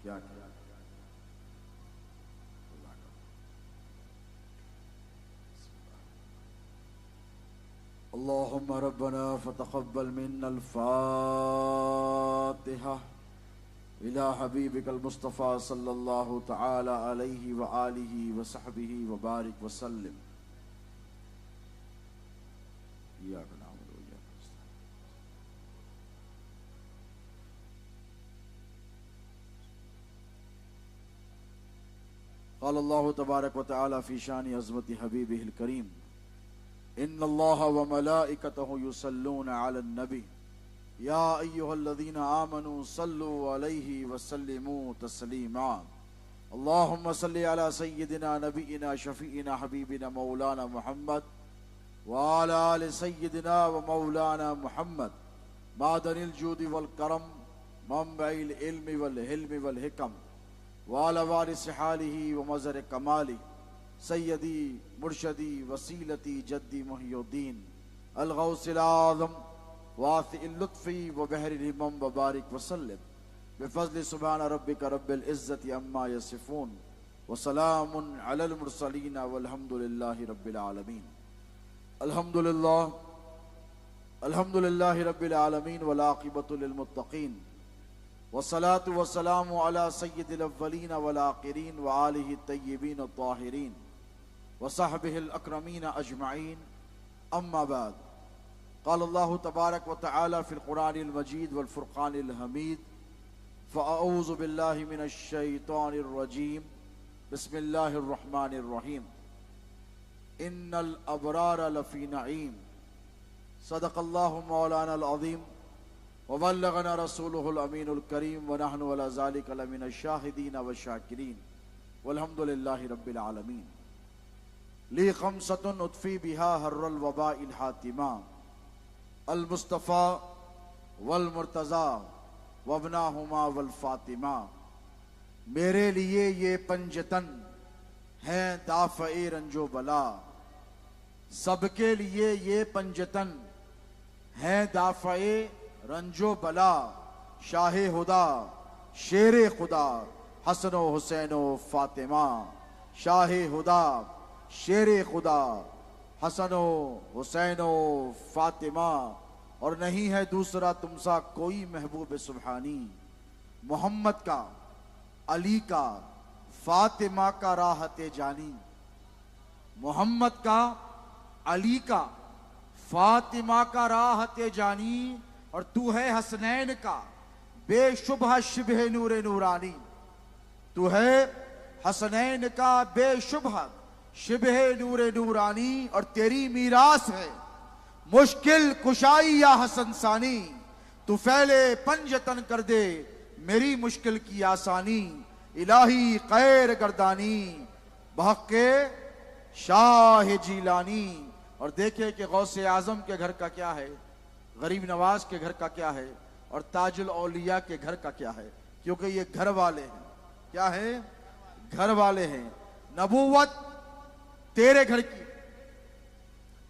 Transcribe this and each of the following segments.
क्या किया? अल्लाहुम्मा रब्बना फतक़ब्बल मिन्नल फ़ातिहा इला हबीबिकल मुस्तफ़ा सल्लल्लाहु तआला अलैहि व आलिहि व सहबिहि व बारिक व सल्लिम। क़ाल अल्लाहु तबारक व तआला फ़ी शान अज़मति हबीबिहिल करीम इन्नल्लाह व मलाइकतहु युसल्लूना अलन नबी या अय्युहल्लज़ीना आमनू सल्लु अलैहि व सल्लिमू तस्लीमा। अल्लाहुम्मा सल्लि अला सय्यिदिना नबीना शफ़ीइना हबीबिना मौलाना मुहम्मद व अला आलि सय्यिदिना व मौलाना मुहम्मद मादनिल जूदि वल करम मंबइल इल्मि वल हिल्मि वल हिकम व अला वारिस हालिही व मज़र कमाली सय्यदी मुर्शदी वसीलती जद्दी मुहियुद्दीन अल गौसिल आज़म वासिइल लुत्फ़ी व बहरिल हिमम व बारिक वसल्लिम बिफ़ज़्लि सुब्हान रब्बिक रब्बिल इज़्ज़ति अम्मा यसिफ़ून व सलामुन अलल मुरसलीन वल्हम्दुलिल्लाहि रब्बिल आलमीन। अल्हम्दुलिल्लाहि रब्बिल आलमीन वल आक़िबतु लिल मुत्तक़ीन वस्सलातु वस्सलामु अला सय्यिदिल अव्वलीन वल आख़िरीन व आलिहि तय्यिबीन अत्ताहिरीन व सहबिहिल अकरमीन अजमईन अम्मा बाद। क़ाल अल्लाहु तबारक व तआला फ़िल क़ुरानिल मजीद वल फ़ुरक़ानिल हमीद फ़अऊज़ु बिल्लाहि मिनश शैतानिर रजीम बिस्मिल्लाहिर रहमानिर रहीम इन्नल अबरार लफ़ी नईम सदक़ल्लाहु मौलाना अज़ीम व बल्लगना रसूलुहुल अमीनुल करीम व नहनु अला ज़ालिका लमिनश शाहिदीन व शाकिरीन वल्हम्दुलिल्लाहि रब्बिल आलमीन। ली ख़म्सतुन उत्फ़ी बिहा हर्रल वबाइल हातिमा अल मुस्तफ़ा वल मुर्तज़ा वबनाहुमा वल फ़ातिमा। मेरे लिए ये पंजतन हैं दाफ़ए रंजो बला, सबके लिए ये पंजतन हैं दाफ़ए रंजो बला। शाहे हुदा शेरे खुदा हसनो हुसैनो फ़ातिमा। शाहे हुदा शेरे खुदा हसनो हुसैनो फ़ातिमा। और नहीं है दूसरा तुमसा कोई महबूब सुब्हानी। मोहम्मद का अली का फ़ातिमा का राहते जानी। मोहम्मद का अली का फ़ातिमा का राहते जानी। और तू है हसनैन का बेशुबह शिबह नूरे नूरानी। तू है हसनैन का बेशुबह शिबह नूरे नूरानी। और तेरी मीरास है मुश्किल कुशाई या हसन सानी। तू फैले पंजतन कर दे मेरी मुश्किल की आसानी। इलाही खैर गर्दानी बहक़े शाह जीलानी। और देखे कि गौसे आजम के घर का क्या है, गरीब नवाज के घर का क्या है और ताजुल औलिया के घर का क्या है, क्योंकि ये घर वाले हैं। क्या है? घर वाले हैं। नबूवत तेरे घर की,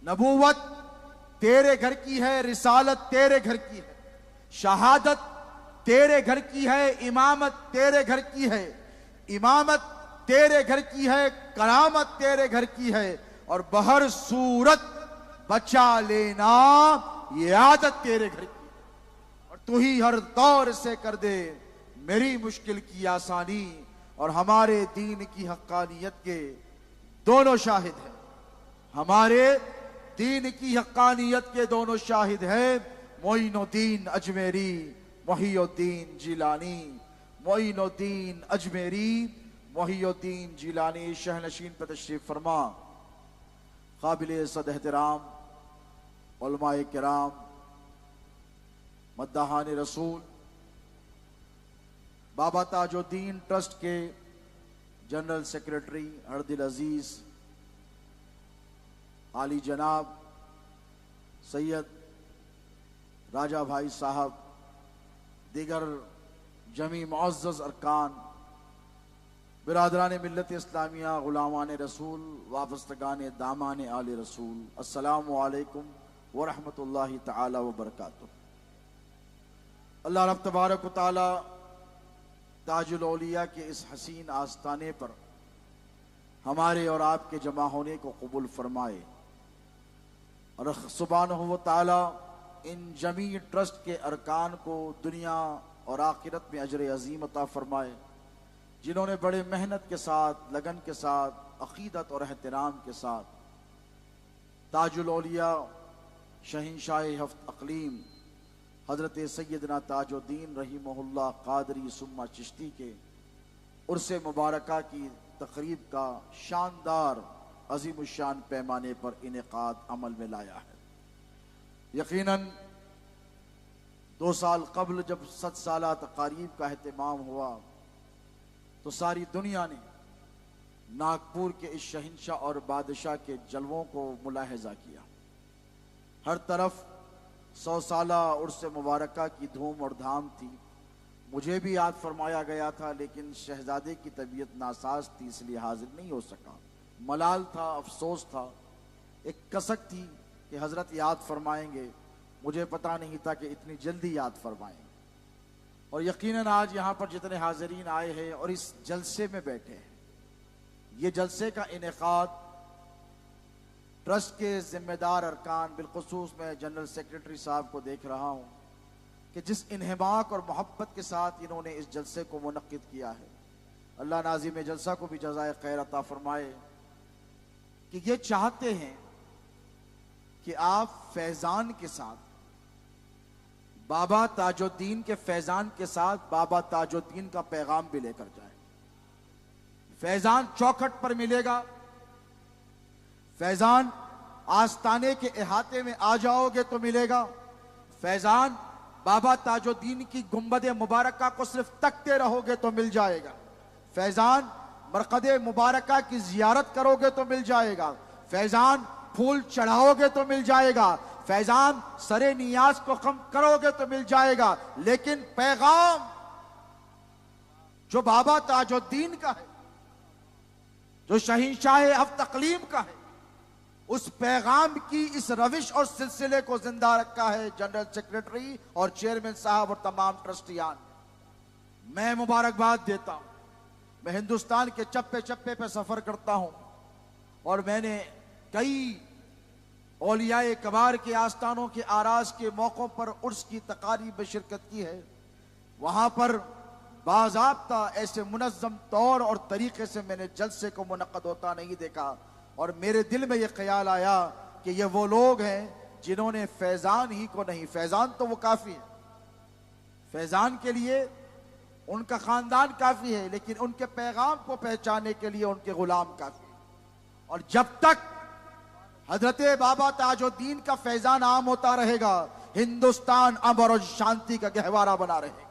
नबूवत तेरे घर की है, रिसालत तेरे घर की है, शहादत तेरे घर की है, इमामत तेरे घर की है, इमामत तेरे घर की है, करामत तेरे घर की है। और बहर सूरत बचा लेना ये आदत तेरे घर की है। और तू ही हर दौर से कर दे मेरी मुश्किल की आसानी। और हमारे दीन की हक्कानियत के दोनों शाहिद हैं। हमारे दीन की हक्कानियत के दोनों शाहिद हैं। मोइनुद्दीन अजमेरी, मोहियुद्दीन जिलानी। मोइनुद्दीन अजमेरी, मोहियुद्दीन जिलानी शहनशीन पर तशरीफ फरमा। काबिल सद एहतराम उलमाए किराम, मद्दाहान रसूल, बाबा ताजुद्दीन ट्रस्ट के जनरल सेक्रेटरी अर्दिल अजीज आली जनाब सैयद राजा भाई साहब, दीगर जमी मुअज़्ज़ज़ अरकान, बिरादरान मिल्लत इस्लामिया, गुलामान रसूल, वाबस्तगान दामान आले रसूल, अस्सलामु अलैकुम व रहमतुल्लाहि तआला व बरकातुहू। अल्लाह रब तबारक व तआला ताजुल औलिया के इस हसीन आस्ताने पर हमारे और आपके जमा होने को कबूल फरमाए और सुब्हानहू व तआला इन जमी ट्रस्ट के अरकान को दुनिया और आखिरत में अजर अजीम अता फरमाए, जिन्होंने बड़े मेहनत के साथ, लगन के साथ, अकीदत और एहतराम के साथ ताजुल औलिया शहंशाह हफ्त अक़लीम हज़रत सैयदना ताजुद्दीन रहीमहुल्लाह क़ादरी सुम्मा चिश्ती के उर्से मुबारका की तकरीब का शानदार अज़ीमुश्शान पैमाने पर इनेकाद अमल में लाया है। यकीनन 2 साल कबल जब 7 साला तकारीब का अहतमाम हुआ तो सारी दुनिया ने नागपुर के इस शहंशाह और बादशाह के जलवों को मुलाहजा किया। हर तरफ 100 साला उर्स मुबारका की धूम और धाम थी। मुझे भी याद फरमाया गया था, लेकिन शहजादे की तबीयत नासाज थी, इसलिए हाजिर नहीं हो सका। मलाल था, अफसोस था, एक कसक थी कि हजरत याद फरमाएंगे। मुझे पता नहीं था कि इतनी जल्दी याद फरमाएंगे। और यकीनन आज यहाँ पर जितने हाजिरीन आए हैं और इस जलसे में बैठे हैं, ये जलसे का इनेकाद ट्रस्ट के जिम्मेदार अरकान, बिलखुसूस मैं जनरल सेक्रेटरी साहब को देख रहा हूँ कि जिस इन्हिमाक और मोहब्बत के साथ इन्होंने इस जलसे को मुनक्किद किया है, अल्लाह नाज़िम जलसा को भी जज़ाए खैर अता फरमाए कि ये चाहते हैं कि आप फैज़ान के साथ, बाबा ताजुद्दीन के फैज़ान के साथ बाबा ताजुद्दीन का पैगाम भी लेकर जाए। फैज़ान चौखट पर मिलेगा। फैज़ान आस्ताने के इहाते में आ जाओगे तो मिलेगा। फैज़ान बाबा ताजुद्दीन की गुंबद मुबारका को सिर्फ तकते रहोगे तो मिल जाएगा। फैज़ान मरकद मुबारका की जियारत करोगे तो मिल जाएगा। फैज़ान फूल चढ़ाओगे तो मिल जाएगा। फैज़ान सरे नियाज को कम करोगे तो मिल जाएगा। लेकिन पैगाम जो बाबा ताजुद्दीन का है, जो शहंशाह हफ्त अक़लीम का है, उस पैगाम की इस रविश और सिलसिले को जिंदा रखा है जनरल सेक्रेटरी और चेयरमैन साहब और तमाम ट्रस्टियान। मैं मुबारकबाद देता हूं। मैं हिंदुस्तान के चप्पे चप्पे पे सफर करता हूं और मैंने कई औलियाए कबार के आस्थानों के आराज के मौकों पर उर्स की तकारीब में शिरकत की है। वहां पर बाज़ाब्ता ऐसे मुनज़्ज़म तौर और तरीके से मैंने जलसे को मुनक़्क़द होता नहीं देखा और मेरे दिल में यह ख्याल आया कि ये वो लोग हैं जिन्होंने फैज़ान ही को नहीं, फैज़ान तो वो काफ़ी है, फैज़ान के लिए उनका ख़ानदान काफ़ी है, लेकिन उनके पैगाम को पहचानने के लिए उनके ग़ुलाम काफ़ी है। और जब तक हज़रत बाबा ताजुद्दीन का फैज़ान आम होता रहेगा, हिंदुस्तान अमर और शांति का गहवारा बना रहेगा।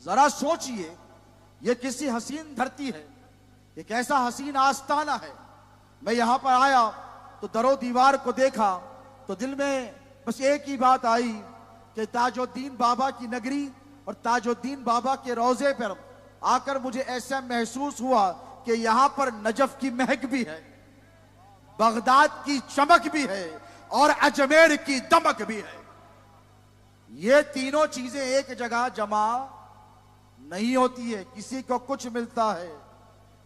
जरा सोचिए, ये किसी हसीन धरती है, एक ऐसा हसीन आस्ताना है। मैं यहां पर आया तो दरो दीवार को देखा तो दिल में बस एक ही बात आई कि ताजुद्दीन बाबा की नगरी और ताजुद्दीन बाबा के रोजे पर आकर मुझे ऐसा महसूस हुआ कि यहां पर नजफ की महक भी है, बगदाद की चमक भी है और अजमेर की दमक भी है। ये तीनों चीजें एक जगह जमा नहीं होती है। किसी को कुछ मिलता है,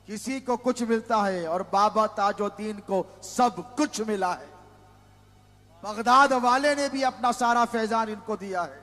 किसी को कुछ मिलता है, और बाबा ताजुद्दीन को सब कुछ मिला है। बगदाद वाले ने भी अपना सारा फैजान इनको दिया है,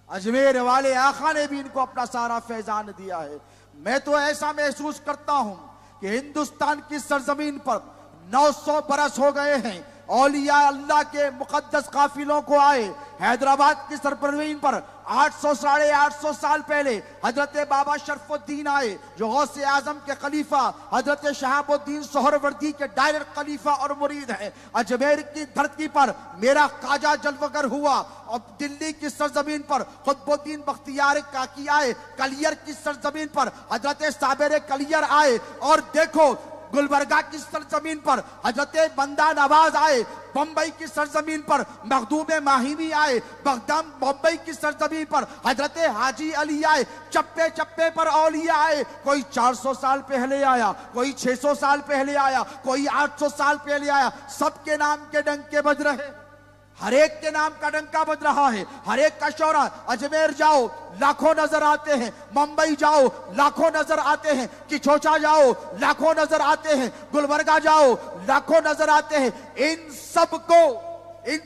अजमेर वाले आका ने भी इनको अपना सारा फैजान दिया है। मैं तो ऐसा महसूस करता हूं कि हिंदुस्तान की सरजमीन पर 900 बरस हो गए हैं औलिया अल्लाह के मुकद्दस काफिलों को आए। हैदराबाद की सरजमीन पर 800 साढ़े 800 साल पहले हजरत बाबा शरफुद्दीन आए, जो गौसे आजम के खलीफा हजरत शहाबुद्दीन सोहरवर्दी के डायरेक्ट खलीफा और मुरीद है। अजमेर की धरती पर मेरा काजा जलवगर हुआ और दिल्ली की सरजमीन पर कुतुबुद्दीन बख्तियार काकी आए, कलियर की सरजमीन पर हजरत साबिर कलियर आए, और देखो गुलबर्गा की सरजमीन पर हजरत बंदा नवाज आए, बंबई की सरजमीन पर मखदूम माहिमी आए, बगदाम बंबई की सरजमीन पर हजरत हाजी अली आए। चप्पे चप्पे पर औलिया आए। कोई 400 साल पहले आया, कोई 600 साल पहले आया, कोई 800 साल पहले आया। सबके नाम के डंके बज रहे। हर एक के नाम का डंका बज रहा है, हर एक का शौरा। अजमेर जाओ लाखों नजर आते हैं, मुंबई जाओ लाखों नजर आते हैं, किचोचा जाओ लाखों नजर आते हैं, गुलबर्गा जाओ लाखों नजर आते हैं। इन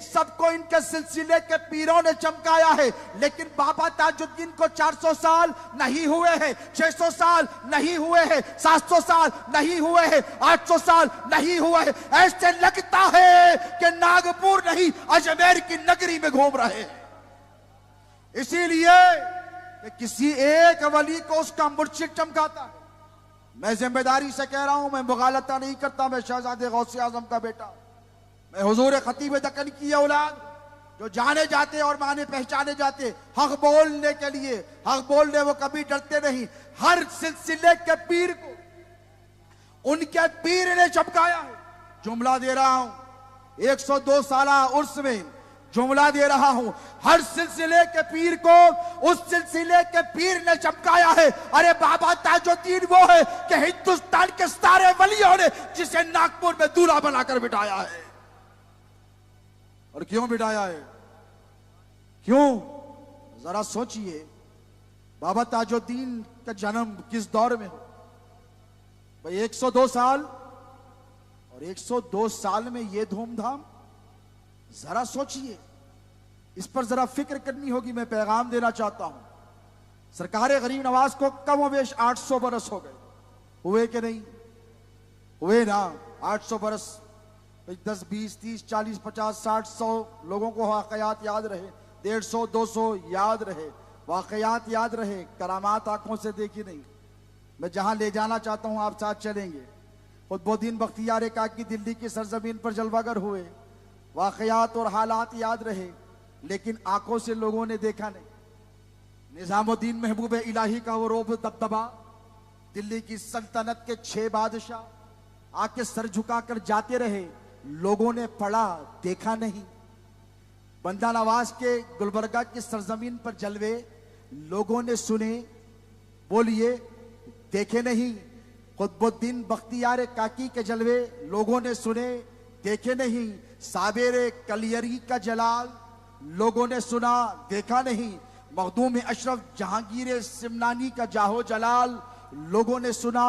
सबको इनके सिलसिले के पीरों ने चमकाया है। लेकिन बाबा ताजुद्दीन को 400 साल नहीं हुए हैं, 600 साल नहीं हुए हैं, 700 साल नहीं हुए हैं, 800 साल नहीं हुए हैं। ऐसे लगता है कि नागपुर नहीं अजमेर की नगरी में घूम रहे हैं। इसीलिए कि किसी एक वली को उसका मुर्शिद चमकाता है। मैं जिम्मेदारी से कह रहा हूं, मैं मुगालता नहीं करता। मैं शहजादे गौसे आजम का बेटा, मैं हुजूर खतीब दक्कन की औलाद, जो जाने जाते और माने पहचाने जाते हक बोलने के लिए। हक बोलने वो कभी डरते नहीं। हर सिलसिले के पीर को उनके पीर ने चमकाया है। जुमला दे रहा हूं 102 साला उर्स में, जुमला दे रहा हूं, हर सिलसिले के पीर को उस सिलसिले के पीर ने चमकाया है। अरे बाबा ताजुद्दीन वो है कि हिंदुस्तान के सारे वलियों ने जिसे नागपुर में दूल्हा बनाकर बिठाया है। और क्यों बिठाया है? क्यों? जरा सोचिए, बाबा ताजुद्दीन का जन्म किस दौर में हो भाई? 102 साल, और 102 साल में ये धूमधाम। जरा सोचिए, इस पर जरा फिक्र करनी होगी। मैं पैगाम देना चाहता हूं, सरकार गरीब नवाज को कमोबेश 800 बरस हो गए, हुए कि नहीं हुए ना? 800 बरस, 10, 20, 30, 40, 50, 60, 100 लोगों को वाकयात याद रहे, 150, 200 याद रहे, वाकयात याद रहे, करामात आंखों से देखी नहीं। मैं जहां ले जाना चाहता हूं आप साथ चलेंगे। खुतबुद्दीन बख्तियार काकी दिल्ली की सरजमीन पर जलवागर हुए, वाकयात और हालात याद रहे, लेकिन आंखों से लोगों ने देखा नहीं। निजामुद्दीन महबूब इलाही का वो रोब दबदबा, दिल्ली की सल्तनत के 6 बादशाह आके सर झुकाकर जाते रहे, लोगों ने पढ़ा देखा नहीं। बंदा नवाज के गुलबर्गा की सरजमीन पर जलवे लोगों ने सुने, बोलिए देखे नहीं। खुतबुद्दीन बख्तियार काकी के जलवे लोगों ने सुने, देखे नहीं। साबेरे कलियरी का जलाल लोगों ने सुना, देखा नहीं। मखदूम अशरफ जहांगीर सिमनानी का जाहो जलाल लोगों ने सुना,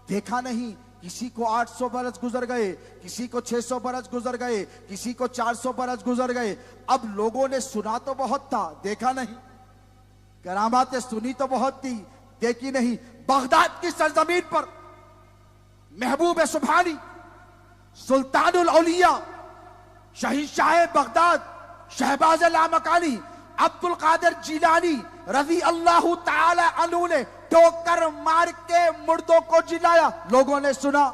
देखा नहीं। किसी को 800 बरस गुजर गए, किसी को 600 बरस गुजर गए, किसी को 400 बरस गुजर गए। अब लोगों ने सुना तो बहुत था, देखा नहीं। करामातें सुनी तो बहुत थी, देखी नहीं। बगदाद की सरजमीन पर महबूब सुभानी, सुल्तानुल औलिया, शहींशाह बगदाद, शहबाज लामकानी, अब्दुल कादिर जिलानी रजी अल्लाह ताला अन्हु ने ठोकर मार के मुर्दों को जिलाया, लोगों ने सुना,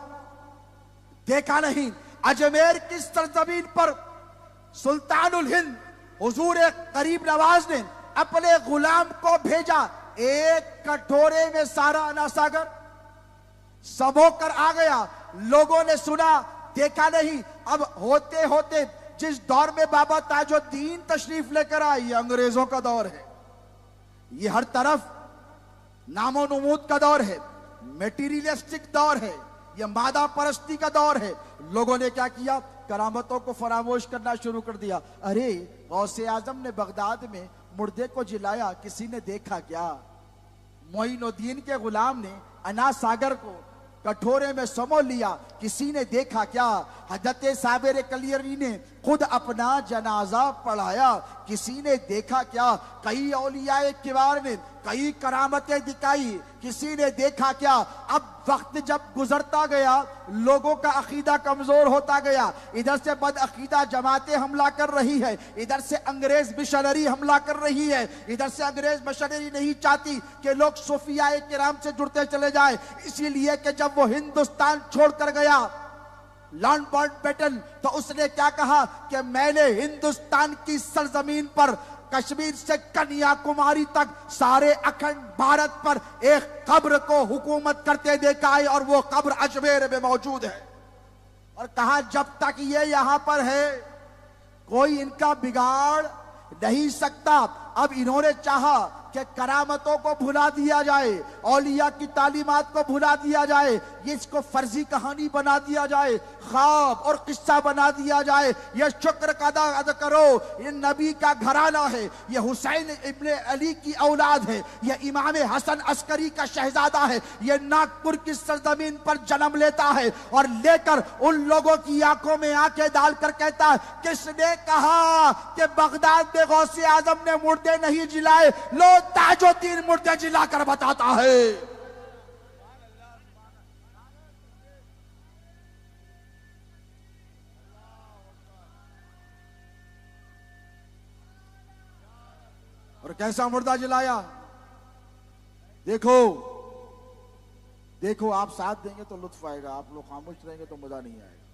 देखा नहीं। अजमेर की सरजमीन पर सुल्तानुल हिंद हुजूर करीब नवाज ने अपने गुलाम को भेजा, एक कटोरे में सारा अनासागर सबोकर आ गया, लोगों ने सुना, देखा नहीं। अब होते होते जिस दौर में बाबा ताजुद्दीन तशरीफ लेकर आए, ये अंग्रेजों का दौर है, ये हर तरफ नामो नमूद का दौर है, मेटीरियलिस्टिक दौर है, ये मादा परस्ती का दौर है। लोगों ने क्या किया? करामतों को फरामोश करना शुरू कर दिया। अरे गौसे आजम ने बगदाद में मुर्दे को जिलाया, किसी ने देखा क्या? मोइनुद्दीन के गुलाम ने अना सागर को कटोरे में समो लिया, किसी ने देखा क्या? हजरत साबिर कलियरी ने खुद अपना जनाजा पढ़ाया, किसी ने देखा क्या? कई औलियाए किबार ने कई करामतें दिखाई, किसी ने देखा क्या? अब वक्त जब गुजरता गया, लोगों का अकीदा कमजोर होता गया। इधर से बद अकीदा जमातें हमला कर रही है, इधर से अंग्रेज मिशनरी हमला कर रही है। इधर से अंग्रेज मिशनरी नहीं चाहती कि लोग सूफियाए किराम से जुड़ते चले जाए, इसीलिए कि जब वो हिंदुस्तान छोड़कर गया लॉन्ग माउंटबेटन, तो उसने क्या कहा कि मैंने हिंदुस्तान की सरजमीन पर कश्मीर से कन्याकुमारी तक सारे अखंड भारत पर एक कब्र को हुकूमत करते देखा है, और वो कब्र अजमेर में मौजूद है। और कहा जब तक ये यहां पर है कोई इनका बिगाड़ नहीं सकता। अब इन्होंने चाहा कि करामतों को भुला दिया जाए, औलिया की तालीमात को भुला दिया जाए, ये इसको फर्जी कहानी बना दिया जाए, ख्वाब और किस्सा बना दिया जाए। ये शुक्र का अदा करो, ये नबी का घराना है, ये हुसैन इब्ने अली की औलाद है, ये इमाम हसन अस्करी का शहजादा है, ये नागपुर की सरजमीन पर जन्म लेता है और लेकर उन लोगों की आंखों में आंखें डालकर कहता है, किसने कहा कि बगदाद में गौसे आजम ने मुर्दे नहीं जिलाए? लो ताजुद्दीन मुर्दे जिलाकर बताता है। और कैसा मुर्दा जिलाया? देखो देखो, आप साथ देंगे तो लुत्फ आएगा, आप लोग खामोश रहेंगे तो मजा नहीं आएगा।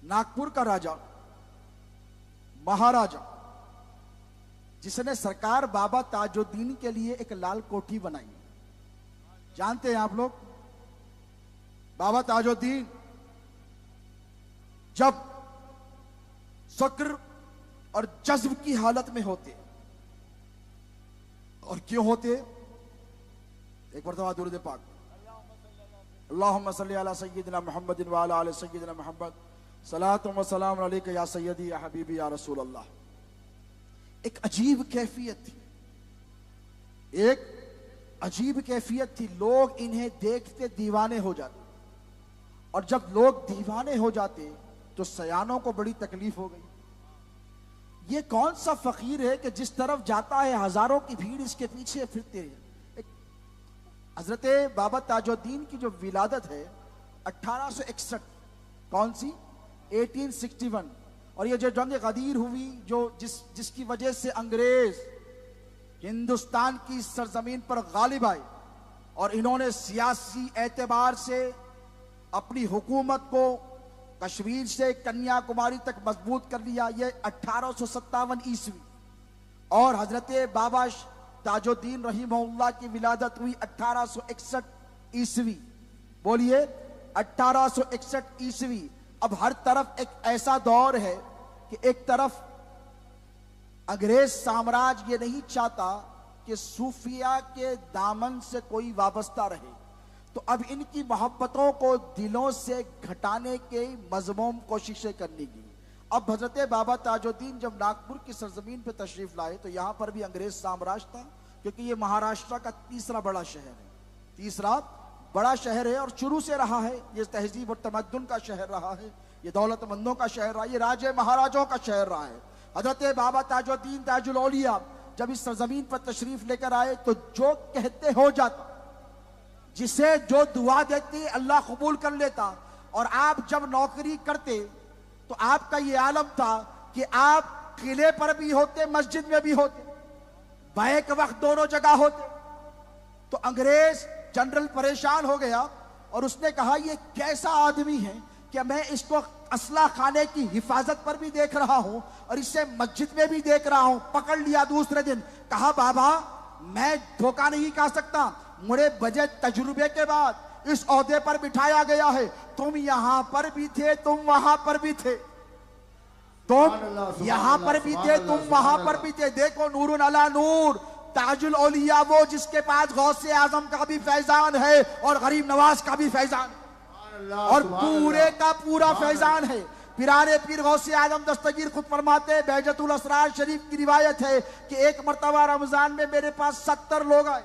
नागपुर का राजा, महाराजा, जिसने सरकार बाबा ताजुद्दीन के लिए एक लाल कोठी बनाई, जानते हैं आप लोग? बाबा ताजुद्दीन जब शुक्र और जज्ब की हालत में होते, और क्यों होते? एक मरतबा दुरूद पाक, अल्लाहुम्मा सल्ली अला सय्यिदिना मुहम्मदिन व अला आलि सय्यिदिना मुहम्मद, सलातु व सलाम अलैका या सय्यदी या हबीबी या रसूल अल्लाह। एक अजीब कैफियत थी, एक अजीब कैफियत थी। लोग इन्हें देखते दीवाने हो जाते, और जब लोग दीवाने हो जाते तो सयानों को बड़ी तकलीफ हो गई। ये कौन सा फकीर है कि जिस तरफ जाता है हजारों की भीड़ इसके पीछे फिरते हैं। हजरत बाबा ताजुद्दीन की जो विलादत है 1861, कौन सी? 1861। और ये जो जंग गदीर हुई, जो जिसकी वजह से अंग्रेज हिंदुस्तान की सरजमीन पर गालिब आए और इन्होंने सियासी एतबार से अपनी हुकूमत को कश्मीर से कन्याकुमारी तक मजबूत कर लिया, ये 1857 ईस्वी। और हजरत बाबा ताजुद्दीन रहीमहुल्लाह की विलादत हुई 1861 ईस्वी। बोलिए 1861 ईस्वी। अब हर तरफ एक ऐसा दौर है कि एक तरफ अंग्रेज साम्राज्य ये नहीं चाहता कि सूफिया के दामन से कोई वाबस्ता रहे, तो अब इनकी मोहब्बतों को दिलों से घटाने के मजमूम कोशिशें करने की। अब हजरत बाबा ताजुद्दीन जब नागपुर की सरजमीन पर तशरीफ लाए तो यहां पर भी अंग्रेज साम्राज्य था, क्योंकि ये महाराष्ट्र का तीसरा बड़ा शहर है, तीसरा बड़ा शहर है और शुरू से रहा है। ये तहजीब और तमद्दुन का शहर रहा है, ये दौलतमंदों का शहर रहा है, ये राजे महाराजों का शहर रहा है। हजरत बाबा ताजुद्दीन ताजुल औलिया जब इस सरजमीन पर तशरीफ लेकर आए तो जो कहते हो जाता, जिसे जो दुआ देते अल्लाह कबूल कर लेता। और आप जब नौकरी करते तो आपका ये आलम था कि आप किले पर भी होते, मस्जिद में भी होते, बैक वक्त दोनों जगह होते। तो अंग्रेज जनरल परेशान हो गया और उसने कहा ये कैसा आदमी है कि मैं इसको असला खाने की हिफाजत पर भी देख रहा हूं और इसे मस्जिद में भी देख रहा हूं। पकड़ लिया दूसरे दिन, कहा बाबा मैं धोखा नहीं खा सकता, मुझे बजे तजुर्बे के बाद इस ओहदे पर बिठाया गया है। तुम यहां पर भी थे, तुम वहां पर भी थे, तुम यहां पर भी थे, तुम वहां पर भी थे। देखो नूरुन अला नूर, ताजुल औलिया, वो जिसके पास गौसे आजम का भी फैजान है और गरीब नवाज का भी फैजान और पूरे का पूरा फैजान है। पिराने पीर गौसे आजम दस्तगीर खुद फरमाते, बहजतुल असरार शरीफ की रिवायत है कि एक मर्तबा रमजान में मेरे पास 70 लोग आए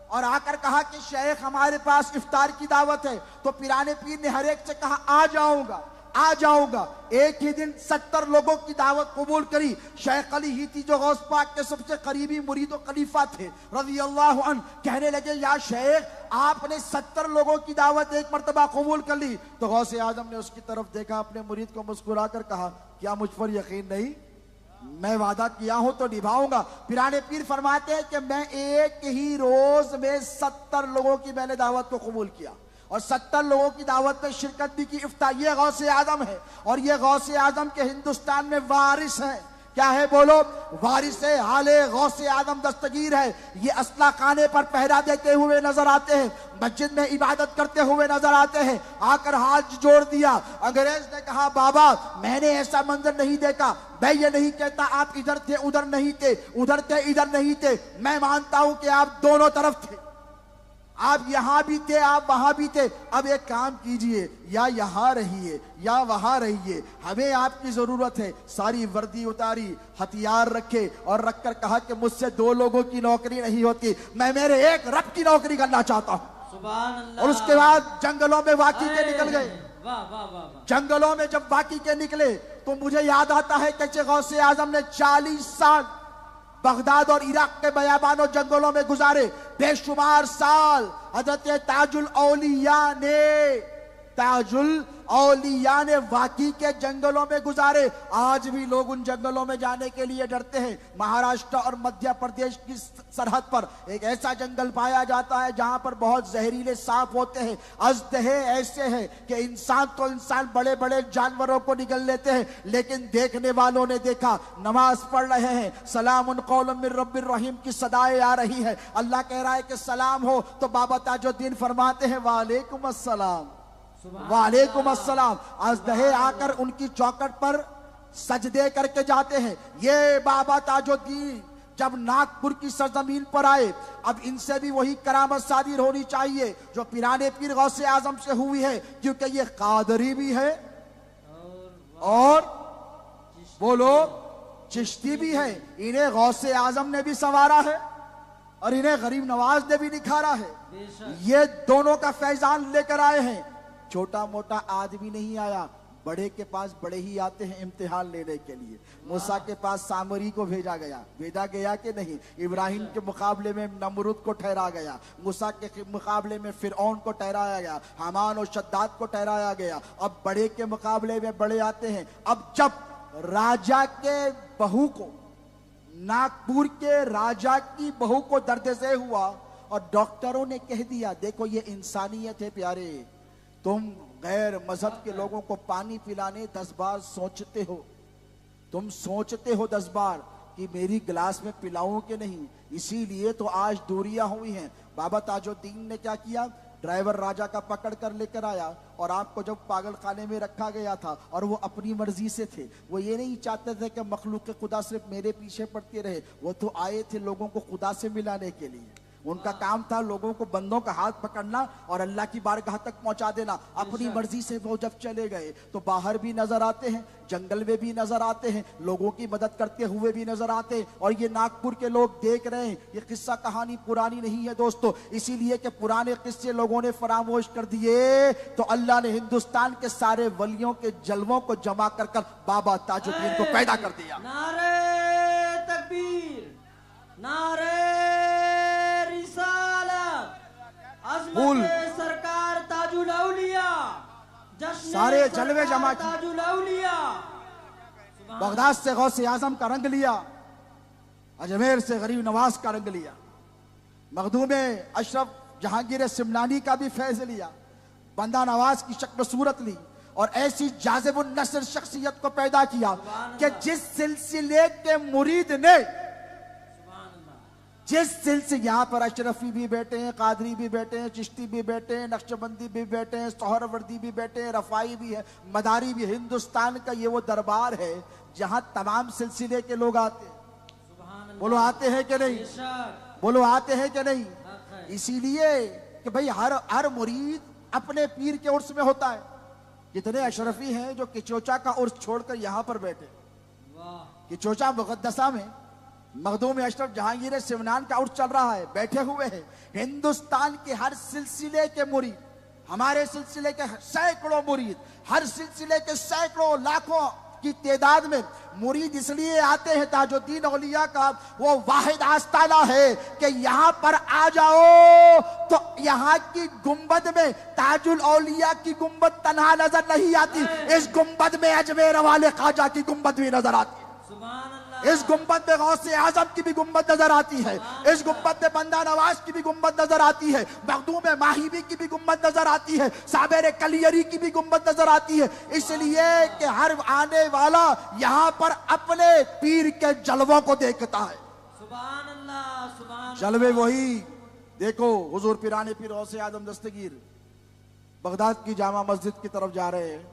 और आकर कहा कि शेख हमारे पास इफ्तार की दावत है। तो पिराने पीर ने हर एक से कहा आ जाऊंगा, आ जाऊंगा। एक ही दिन 70 लोगों की दावत कबूल करी। शेख अली ही थी जो गौस पाक के सबसे करीबी मुरीद और खलीफा थे रज़ी अल्लाह अन्हु। कहने लगे या शेख आपने 70 लोगों की दावत एक मर्तबा कबूल कर ली। तो गौसे आजम ने उसकी तरफ देखा, अपने मुरीद को मुस्कुरा कर कहा क्या मुझ पर यकीन नहीं? मैं वादा किया हूं तो निभाऊंगा। पिराने पीर फरमाते हैं कि मैं एक ही रोज में 70 लोगों की मैंने दावत को कबूल किया और 70 लोगों की दावत में शिरकत भी की। इफ्तार ये गौसे आजम है और ये गौसे आजम के हिंदुस्तान में वारिस हैं। क्या है बोलो? वारिसे हाले गौसे आदम दस्तगीर है। ये असला खाने पर पहरा देते हुए नजर आते हैं, मस्जिद में इबादत करते हुए नजर आते हैं। आकर हाथ जोड़ दिया। अंग्रेज ने कहा बाबा मैंने ऐसा मंजर नहीं देखा, मैं ये नहीं कहता आप इधर थे उधर नहीं थे, उधर थे इधर नहीं थे, मैं मानता हूं कि आप दोनों तरफ थे, आप यहां भी थे आप वहां भी थे। अब एक काम कीजिए, या यहां रहिए या वहां रहिए, हमें आपकी जरूरत है। सारी वर्दी उतारी, हथियार रखे और रखकर कहा कि मुझसे 2 लोगों की नौकरी नहीं होती, मैं मेरे एक रब की नौकरी करना चाहता हूं। सुभान अल्लाह। और उसके बाद जंगलों में वाकी के निकल गए। वाह वाह वाह। जंगलों में जब वाकी के निकले तो मुझे याद आता है कि गौसे आजम ने 40 साल बगदाद और इराक के बयाबानों जंगलों में गुजारे। बेशुमार साल हजरत ताजुल औलिया ने वाकी के जंगलों में गुजारे। आज भी लोग उन जंगलों में जाने के लिए डरते हैं। महाराष्ट्र और मध्य प्रदेश की सरहद पर एक ऐसा जंगल पाया जाता है जहां पर बहुत जहरीले सांप होते हैं। अजदहे ऐसे हैं कि इंसान बड़े बड़े जानवरों को निगल लेते हैं, लेकिन देखने वालों ने देखा, नमाज पढ़ रहे हैं, सलामुन कौलुम मिर रब्बिर रहीम की सदाएं आ रही है। अल्लाह कह रहा है कि सलाम हो, तो बाबा ताजुद्दीन फरमाते हैं वालेकुम अस्सलाम, वालेकुम अस्सलाम। अजदहे आकर उनकी चौखट पर सजदे करके जाते हैं। ये बाबा ताजुद्दीन जब नागपुर की सरजमीन पर आए, अब इनसे भी वही करामत सादिर होनी चाहिए जो पिराने पीर गौसे आजम से हुई है, क्योंकि ये कादरी भी है और बोलो चिश्ती भी है। इन्हें गौसे आजम ने भी संवारा है और इन्हें गरीब नवाज ने भी निखारा है। ये दोनों का फैजान लेकर आए हैं। छोटा मोटा आदमी नहीं आया, बड़े के पास बड़े ही आते हैं इम्तिहान लेने के लिए। मूसा के पास सामरी को भेजा गया कि नहीं? इब्राहिम के मुकाबले में नमरूद को ठहरा गया, मूसा के मुकाबले में फिरौन को ठहराया गया, हामान और शद्दाद को ठहराया गया। अब बड़े के मुकाबले में बड़े आते हैं। अब जब राजा के बहू को, नागपुर के राजा की बहू को दर्द से हुआ और डॉक्टरों ने कह दिया देखो ये इंसानियत है प्यारे, तुम गैर मजहब के लोगों को पानी पिलाने 10 बार सोचते हो, तुम सोचते हो 10 बार कि मेरी गिलास में पिलाऊं कि नहीं, इसीलिए तो आज दूरियां हुई हैं। बाबा ताजुद्दीन ने क्या किया? ड्राइवर राजा का पकड़ कर लेकर आया और आपको जब पागल खाने में रखा गया था और वो अपनी मर्जी से थे, वो ये नहीं चाहते थे कि मखलूक खुदा सिर्फ मेरे पीछे पड़ते रहे, वो तो आए थे लोगों को खुदा से मिलाने के लिए। उनका काम था लोगों को, बंदों का हाथ पकड़ना और अल्लाह की बारगाह तक पहुंचा देना। अपनी मर्जी से वो जब चले गए तो बाहर भी नजर आते हैं, जंगल में भी नजर आते हैं, लोगों की मदद करते हुए भी नजर आते हैं। और ये नागपुर के लोग देख रहे हैं। ये किस्सा कहानी पुरानी नहीं है दोस्तों, इसीलिए कि पुराने किस्से लोगों ने फरामोश कर दिए तो अल्लाह ने हिंदुस्तान के सारे वलियों के जलवों को जमा कर कर बाबा ताजुद्दीन को पैदा कर दिया। नारे तकबीर, नारे फूल सरकार ताजुल औलिया, सारे जलवे जमा किए। ताजुल औलिया। बगदाद से गौसे आजम का रंग लिया, अजमेर से गरीब नवाज का रंग लिया, मखदूम में अशरफ जहांगीर सिमनानी का भी फैज लिया, बंदा नवाज की शक्ल सूरत ली और ऐसी जाज़िबुन नस्र शख्सियत को पैदा किया कि जिस सिलसिले के मुरीद ने, जिस सिलसिले, यहाँ पर अशरफी भी बैठे हैं, कादरी भी बैठे हैं, चिश्ती भी बैठे हैं, नक्शबंदी भी बैठे हैं, सोहरवर्दी भी बैठे हैं, रफाई भी है, मदारी भी। हिंदुस्तान का ये वो दरबार है जहां तमाम सिलसिले के लोग आते हैं। बोलो आते हैं कि नहीं? बोलो आते हैं कि नहीं? इसीलिए कि भाई हर मुरीद अपने पीर के उर्स में होता है। कितने अशरफी हैं जो किचोचा का उर्स छोड़कर यहां पर बैठे। किचोचा मुकद्दसा में मखदूम अशरफ जहांगीर सिमनान का उर्स चल रहा है, बैठे हुए हैं। हिंदुस्तान के हर सिलसिले के मुरीद, हमारे सिलसिले के सैकड़ों मुरीद, हर सिलसिले के सैकड़ों लाखों की तादाद में मुरीद इसलिए आते हैं। ताजुद्दीन औलिया का वो वाहिद आस्ताना है कि यहां पर आ जाओ तो यहां की गुंबद में ताजुल औलिया की गुंबद तन्हा नजर नहीं आती, इस गुंबद में अजमेर वाले ख्वाजा की गुंबद भी नजर आती है। सुभान अल्लाह। इस गुंबद में गौसे आजम की भी गुंबद नजर आती है, इस गुंबद में बंदा नवाज की भी गुंबद नजर आती है, मखदूम माहिबी की भी गुंबद नजर आती है, साबिर कलियरी की भी गुंबद नजर आती है। इसलिए कि हर आने वाला यहाँ पर अपने पीर के जलवों को देखता है। सुभान अल्लाह, सुभान जलवे वही देखो, हुजूर पिराने पीर गौसे आजम दस्तगीर बगदाद की जामा मस्जिद की तरफ जा रहे हैं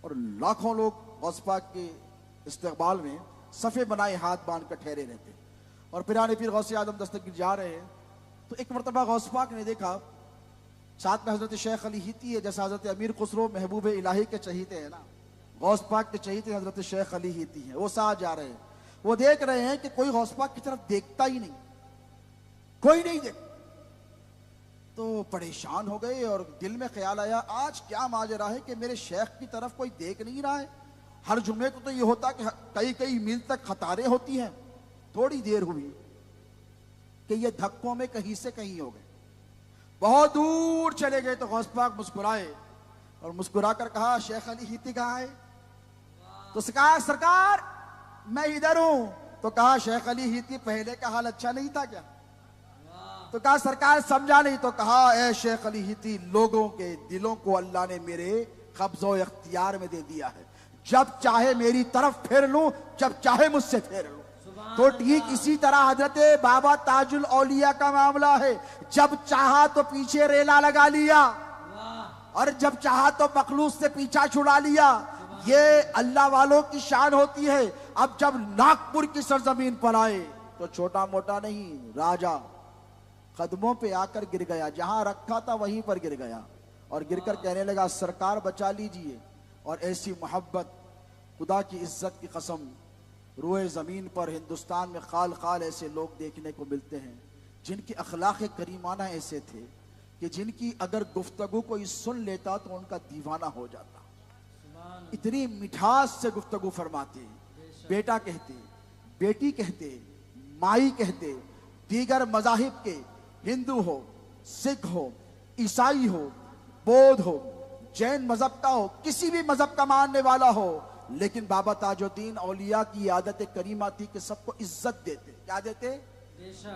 और लाखों लोग गौस पाक के इस्तकबाल में सफ़े बनाए हाथ बांध कर ठहरे रहते और पिराने पीर गौसे आजम दस्तगीर जा रहे हैं। तो एक मरतबा गौस पाक ने देखा साथ में हजरत शेख अली हिती है, जैसा हजरत अमीर खुसरो महबूब इलाही के चहीते हैं ना, गौस पाक के चहीते हजरत शेख अली हिती हैं, वो साथ जा रहे हैं। वो देख रहे हैं कि कोई गौस पाक की तरफ देखता ही नहीं, कोई नहीं देखता। तो परेशान हो गए और दिल में ख्याल आया, आज क्या माजरा है कि मेरे शेख की तरफ कोई देख नहीं रहा है। हर जुम्मे को तो ये होता कि कई कई मील तक कतारें होती हैं, थोड़ी देर हुई कि ये धक्कों में कहीं से कहीं हो गए, बहुत दूर चले गए। तो गौस पाक मुस्कुराए और मुस्कुरा कर कहा, शेख अली हिती कहाँ है? तो कहा, सरकार मैं इधर हूं। तो कहा, शेख अली हिती पहले का हाल अच्छा नहीं था क्या? तो कहा, सरकार समझा नहीं। तो कहा, ए शेख अली हिती, लोगों के दिलों को अल्लाह ने मेरे कब्ज़ो इख्तियार में दे दिया है, जब चाहे मेरी तरफ फेर लूं, जब चाहे मुझसे फेर लूं। तो ठीक इसी तरह हजरत बाबा ताजुल औलिया का मामला है, जब चाहा तो पीछे रेला लगा लिया और जब चाहा तो मखलूक से पीछा छुड़ा लिया। ये अल्लाह वालों की शान होती है। अब जब नागपुर की सरजमीन पर आए तो छोटा मोटा नहीं, राजा कदमों पे आकर गिर गया, जहां रखा था वहीं पर गिर गया और गिरकर कहने लगा, सरकार बचा लीजिए। और ऐसी मोहब्बत, खुदा की इज्जत की कसम, रूए ज़मीन पर हिंदुस्तान में खाल खाल ऐसे लोग देखने को मिलते हैं जिनकी अखलाक करीमाना ऐसे थे कि जिनकी अगर गुफ्तगू कोई सुन लेता तो उनका दीवाना हो जाता। इतनी मिठास से गुफ्तगू फरमाते, बेटा कहते, बेटी कहते, माई कहते, दीगर मजाहिब के, हिंदू हो, सिख हो, ईसाई हो, बौद्ध हो, जैन मजहब का हो, किसी भी मजहब का मानने वाला हो, लेकिन बाबा ताजुद्दीन औलिया की आदत करीमा थी कि सबको इज्जत देते। क्या देते?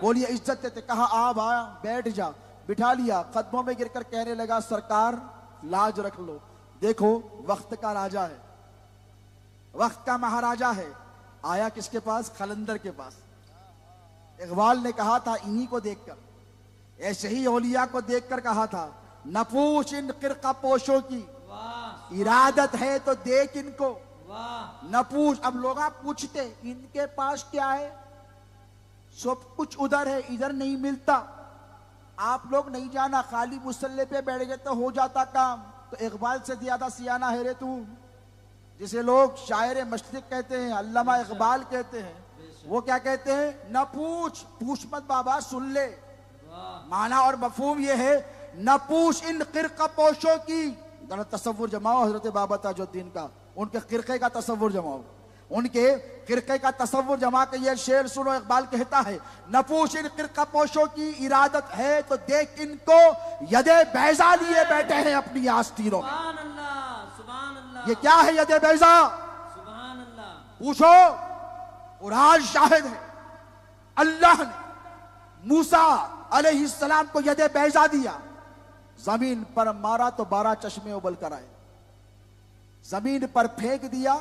बोलिए, इज्जत देते। कहा, आ भाया बैठ जा, बिठा लिया, कदमों में गिरकर कहने लगा, सरकार लाज रख लो, देखो वक्त का राजा है, वक्त का महाराजा है। आया किसके पास? खलंदर के पास। इकबाल ने कहा था इन्हीं को देखकर, ऐसे ही औलिया को देखकर कहा था, न पूछ इन किरका पोशों की, इरादत है तो देख इनको, न पूछ। अब लोग पूछते इनके पास क्या है, सब कुछ उधर है, इधर नहीं मिलता। आप लोग नहीं जाना, खाली मुसल्ले पे बैठ गए तो हो जाता काम। तो इकबाल से ज्यादा सियाना है रे तू, जिसे लोग शायर मशरिक कहते हैं, अल्लामा इकबाल कहते हैं। वो क्या कहते हैं? न पूछ, पूछ मत बाबा, सुन ले। माना और मफहूम ये है, न पूछ इन किरका पोशों की। तसव्वुर जमाओ हजरत बाबा ताजुद्दीन का, उनके किरके का तसव्वुर जमाओ, उनके किरके का तसव्वुर जमा के ये शेर सुनो। इकबाल कहता है, न पूछ इन किरका पोशों की, इरादत है तो देख इनको, यदे बैजा लिए बैठे हैं अपनी आस्तीनों में। ये क्या है यदे बैजा? पूछो, कुरान शाहिद है, अल्लाह ने मूसा अलैहिस्सलाम को यदे बैजा दिया, जमीन पर मारा तो 12 चश्मे उबल कर आए, जमीन पर फेंक दिया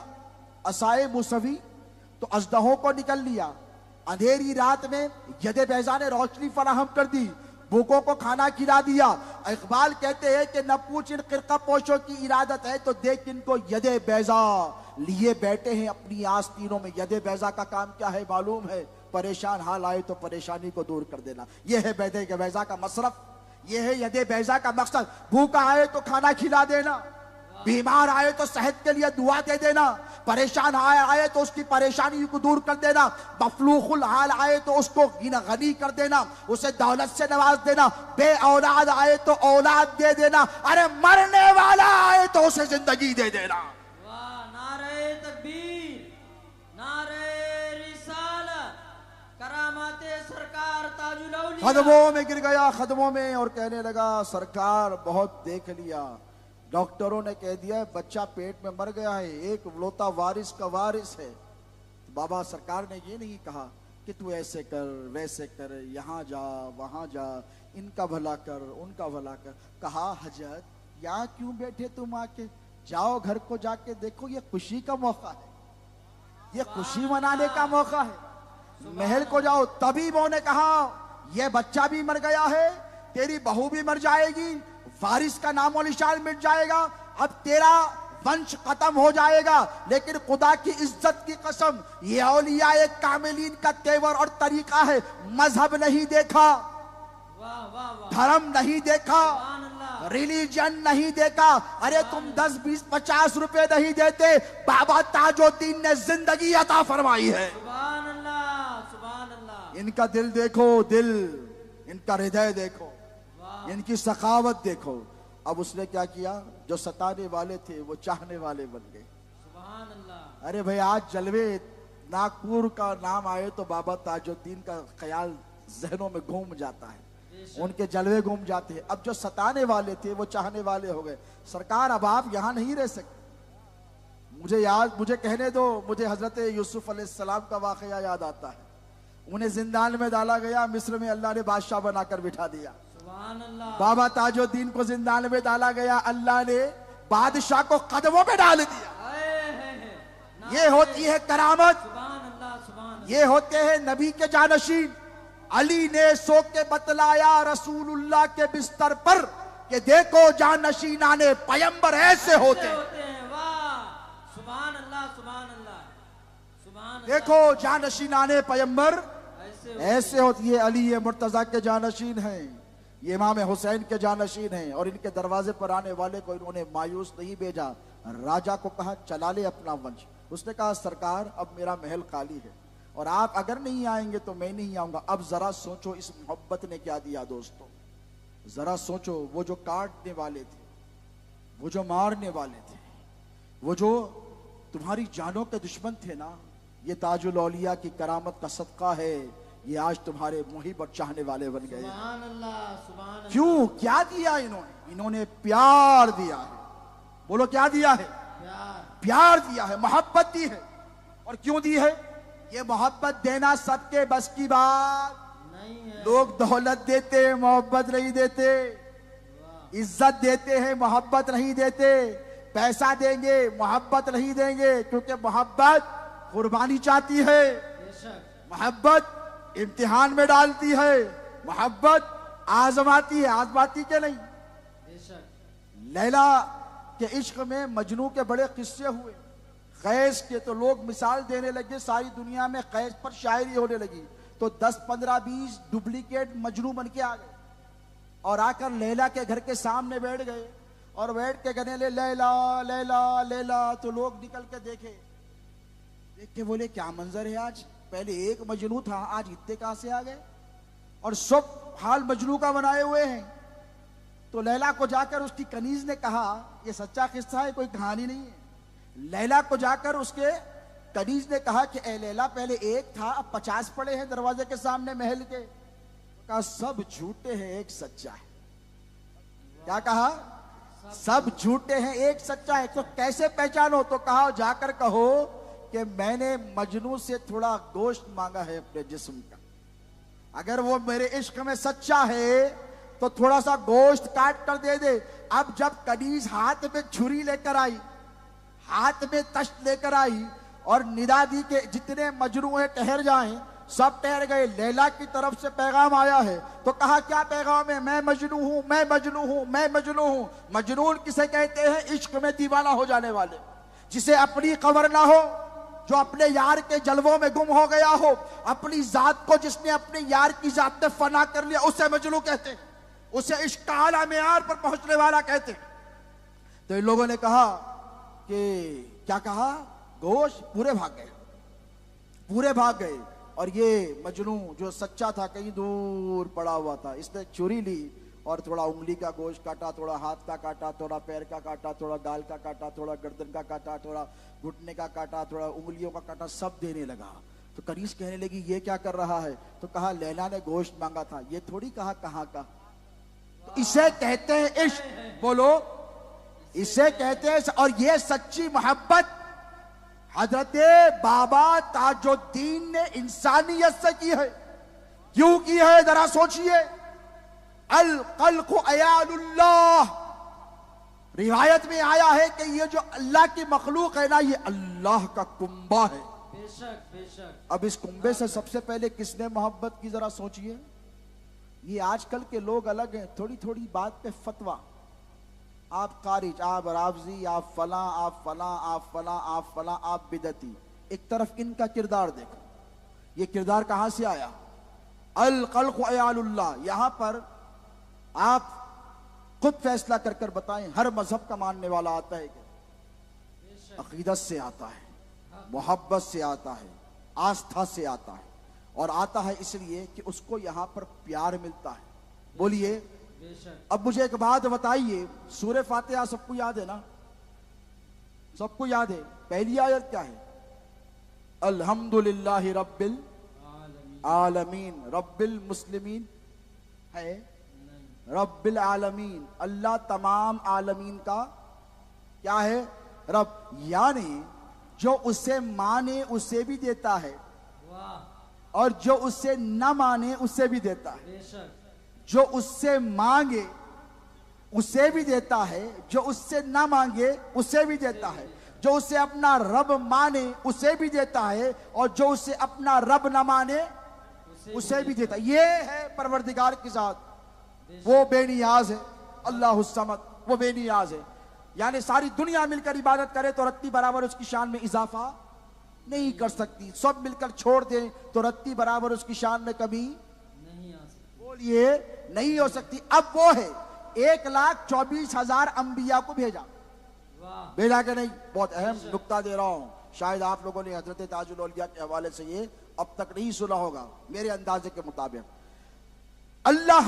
असाए मुसवी तो अजदहों को निकल लिया, अंधेरी रात में यदे बैजा ने रोशनी फराहम कर दी, भूखों को खाना खिला दिया। इकबाल कहते हैं कि न पूछ इन किरका पोशों की, इरादत है तो देख इनको, यदे बैजा लिए बैठे हैं अपनी आस्तीनों में। यदे बैजा का काम क्या है मालूम है? परेशान हाल आए तो परेशानी को दूर कर देना। यह है बैदे के बैजा का मसरफ, यह है यदे बैजा का मकसद। भूखा आए तो खाना खिला देना, बीमार आए तो सेहत के लिए दुआ दे देना, परेशान आए तो उसकी परेशानी को दूर कर देना, मफलूकुल हाल आए तो उसको गनी कर देना, उसे दौलत से नवाज देना, बे औलाद आए तो औलाद दे देना, अरे मरने वाला आए तो उसे जिंदगी दे देना। नारे तकबीर, नारे रिसालत, करामाते सरकार ताजुल औलिया। कदमों में गिर गया, कदमों में, और कहने लगा, सरकार बहुत देख लिया, डॉक्टरों ने कह दिया बच्चा पेट में मर गया है, एक लौता वारिस का वारिस है, बाबा सरकार ने ये नहीं कहा कि तू ऐसे कर वैसे कर, यहाँ जा वहाँ जा, इनका भला कर उनका भला कर। कहा हजरत यहाँ क्यों बैठे तुम आके, जाओ घर को जाके देखो, ये खुशी का मौका है, ये खुशी मनाने का मौका है। महल को जाओ। तभी वो ने कहा ये बच्चा भी मर गया है, तेरी बहू भी मर जाएगी, वारिस का नामो निशान मिट जाएगा, अब तेरा वंश खत्म हो जाएगा। लेकिन खुदा की इज्जत की कसम, ये औलिया कामिलीन का तेवर और तरीका है। मजहब नहीं देखा, वाह वाह वाह, धर्म नहीं देखा, सुभान अल्लाह, रिलीजन नहीं देखा। अरे तुम 10, 20, 50 रुपए नहीं देते, बाबा ताजुद्दीन ने जिंदगी अता फरमाई है। सुभान अल्लाह, सुभान अल्लाह, इनका दिल देखो, दिल, इनका हृदय देखो, वाह, इनकी सखावत देखो। अब उसने क्या किया, जो सताने वाले थे वो चाहने वाले बन गए। सुभान अल्लाह, अरे भाई आज जलवे, नागपुर का नाम आए तो बाबा ताजुद्दीन का ख्याल जहनों में घूम जाता है, बेशक, उनके जलवे घूम जाते हैं। अब जो सताने वाले थे वो चाहने वाले हो गए। सरकार अब आप यहां नहीं रह सकते। मुझे कहने दो, मुझे हजरत यूसुफ अलैहिस्सलाम का वाकया याद आता है। उन्हें जिंदान में डाला गया, मिस्र में अल्लाह ने बादशाह बनाकर बिठा दिया। सुभान अल्लाह, बाबा ताजुद्दीन को जिंदान में डाला गया, अल्लाह ने बादशाह को कदमों में डाल दिया। ये होती है करामत, सुभान अल्लाह, सुभान अल्लाह, ये होते हैं नबी के जानशीन। अली ने सो के बतलाया रसूलुल्लाह के बिस्तर पर कि देखो जानशीनाने पैगंबर ऐसे होते हैं। हैं, वाह, सुभान अल्लाह, सुभान अल्लाह, सुभान अल्लाह, देखो जानशीनाने पैगंबर ऐसे ऐसे होती है। अली ये मुर्तजा के जानशीन हैं, ये इमाम हुसैन के जानशीन हैं, और इनके दरवाजे पर आने वाले को इन्होंने मायूस नहीं भेजा। राजा को कहा चला ले अपना वंश। उसने कहा सरकार अब मेरा महल खाली है और आप अगर नहीं आएंगे तो मैं नहीं आऊंगा। अब जरा सोचो इस मोहब्बत ने क्या दिया दोस्तों, जरा सोचो। वो जो काटने वाले थे, वो जो मारने वाले थे, वो जो तुम्हारी जानों के दुश्मन थे ना, ये ताजुल औलिया की करामत का सदका है, ये आज तुम्हारे मुहिब और चाहने वाले बन गए। सुभान अल्लाह, सुभान अल्लाह, क्यों, क्या दिया इन्होंने? इन्होंने प्यार दिया है। बोलो क्या दिया है? प्यार, प्यार दिया है, मोहब्बत दी है। और क्यों दी है? ये मोहब्बत देना सबके बस की बात नहीं है, लोग दौलत देते हैं, मोहब्बत नहीं देते। इज्जत देते हैं, मोहब्बत नहीं देते। पैसा देंगे, मोहब्बत नहीं देंगे, क्योंकि मोहब्बत कुर्बानी चाहती है, बेशक, मोहब्बत इम्तिहान में डालती है, मोहब्बत आजमाती है, आजमाती के नहीं। बेशक, लैला के इश्क में मजनू के बड़े किस्से हुए, कैस के तो लोग मिसाल देने लगे, सारी दुनिया में कैस पर शायरी होने लगी। तो 10, 15, 20 डुप्लीकेट मजनू बन के आ गए और आकर लैला के घर के सामने बैठ गए और बैठ के कहने ले लैला लैला लैला। तो लोग निकल के देख के बोले क्या मंजर है आज, पहले एक मजनू था आज इतने कहां से आ गए, और सब हाल मजनू का बनाए हुए हैं। तो लैला को जाकर उसकी कनीज ने कहा, यह सच्चा किस्सा है, कोई कहानी नहीं है। लैला को जाकर उसके कनीज ने कहा कि ए लैला पहले एक था अब 50 पड़े हैं दरवाजे के सामने महल के। कहा सब झूठे हैं एक सच्चा है। क्या कहा? सब झूठे हैं एक सच्चा है। तो कैसे पहचानो? तो कहा जाकर कहो कि मैंने मजनू से थोड़ा गोश्त मांगा है अपने जिस्म का, अगर वो मेरे इश्क में सच्चा है तो थोड़ा सा गोश्त काट कर दे दे। अब जब कनीज हाथ में छुरी लेकर आई, हाथ में तश्त लेकर आई और निदा दी के जितने मजनू है ठहर जाएं, सब ठहर गए। लैला की तरफ से पैगाम आया है। तो कहा क्या पैगाम है? मैं मजनू हूं, मैं मजनू हूं, मैं मजनू हूं। मजनून किसे कहते हैं? इश्क में दीवाना हो जाने वाले, जिसे अपनी खबर ना हो, जो अपने यार के जलवों में गुम हो गया हो, अपनी जात को जिसने अपने यार की जात में फना कर लिया, उसे मजनू कहते हैं, उसे इश्क का आला मेयार पर पहुंचने वाला कहते हैं। तो इन लोगों ने कहा कि क्या कहा? गोश्त। पूरे भाग गए, पूरे भाग गए। और ये मजनू जो सच्चा था कहीं दूर पड़ा हुआ था, इसने छुरी ली और थोड़ा उंगली का गोश्त काटा, थोड़ा हाथ का काटा, थोड़ा पैर का काटा, थोड़ा गाल का काटा, थोड़ा गर्दन का काटा, थोड़ा घुटने का काटा, थोड़ा उंगलियों का काटा, सब देने लगा। तो कनीज कहने लगी ये क्या कर रहा है? तो कहा लैला ने गोश्त मांगा था। ये थोड़ी कहा कहाँ का। तो इसे कहते हैं इश्क। बोलो, इसे कहते हैं। और ये सच्ची मोहब्बत हजरत बाबा ताजुद्दीन ने इंसानियत से की है। क्यों की है जरा सोचिए। अल खल्क़ु अयालुल्लाह, रिवायत में आया है कि ये जो अल्लाह की मखलूक है ना, ये अल्लाह का कुंबा है। बेशक बेशक। अब इस कुंबे से सबसे पहले किसने मोहब्बत की जरा सोचिए। ये आजकल के लोग अलग हैं, थोड़ी थोड़ी बात पे फतवा, आप कारिज, आप रावजी, आप फला, आप फला, आप फला, आप फला, आप बिदती। एक तरफ इनका किरदार देखो, ये किरदार कहां से आया। अल खल्क़ु अयालुल्लाह, यहां पर आप खुद फैसला कर कर बताएं, हर मजहब का मानने वाला आता है क्या? अकीदत से आता है, मोहब्बत से आता है, आस्था से आता है, और आता है इसलिए कि उसको यहां पर प्यार मिलता है। बोलिए। अब मुझे एक बात बताइए, सूरह फातिहा सबको याद है ना? सबको याद है। पहली आयत क्या है? अल्हम्दुलिल्लाहि रब्बिल आलमीन। रब्बिल मुस्लिमीन है? रब्बिल आलमीन, अल्लाह तमाम आलमीन का क्या है? रब। यानी जो उसे माने उसे भी देता है, और जो उससे न माने उसे भी देता है। जो उससे मांगे उसे भी देता है, जो उससे ना मांगे उसे भी देता है। जो उसे अपना रब माने उसे भी देता है, और जो उसे अपना रब ना माने उसे भी देता है। ये है परवरदिगार के साथ, वो बेनियाज है। अल्लाहु समद, वो बेनियाज है। यानी सारी दुनिया मिलकर इबादत करे तो रत्ती बराबर उसकी शान में इजाफा नहीं कर सकती। सब मिलकर छोड़ दे तो रत्ती बराबर उसकी शान में कभी नहीं आ सकती। बोलिए, नहीं हो सकती। अब वो है 1,24,000 अंबिया को भेजा। भेजा के नहीं? बहुत अहम नुक्ता दे रहा हूं, शायद आप लोगों ने हजरत ताजुल औलिया के हवाले से ये अब तक नहीं सुना होगा। मेरे अंदाजे के मुताबिक अल्लाह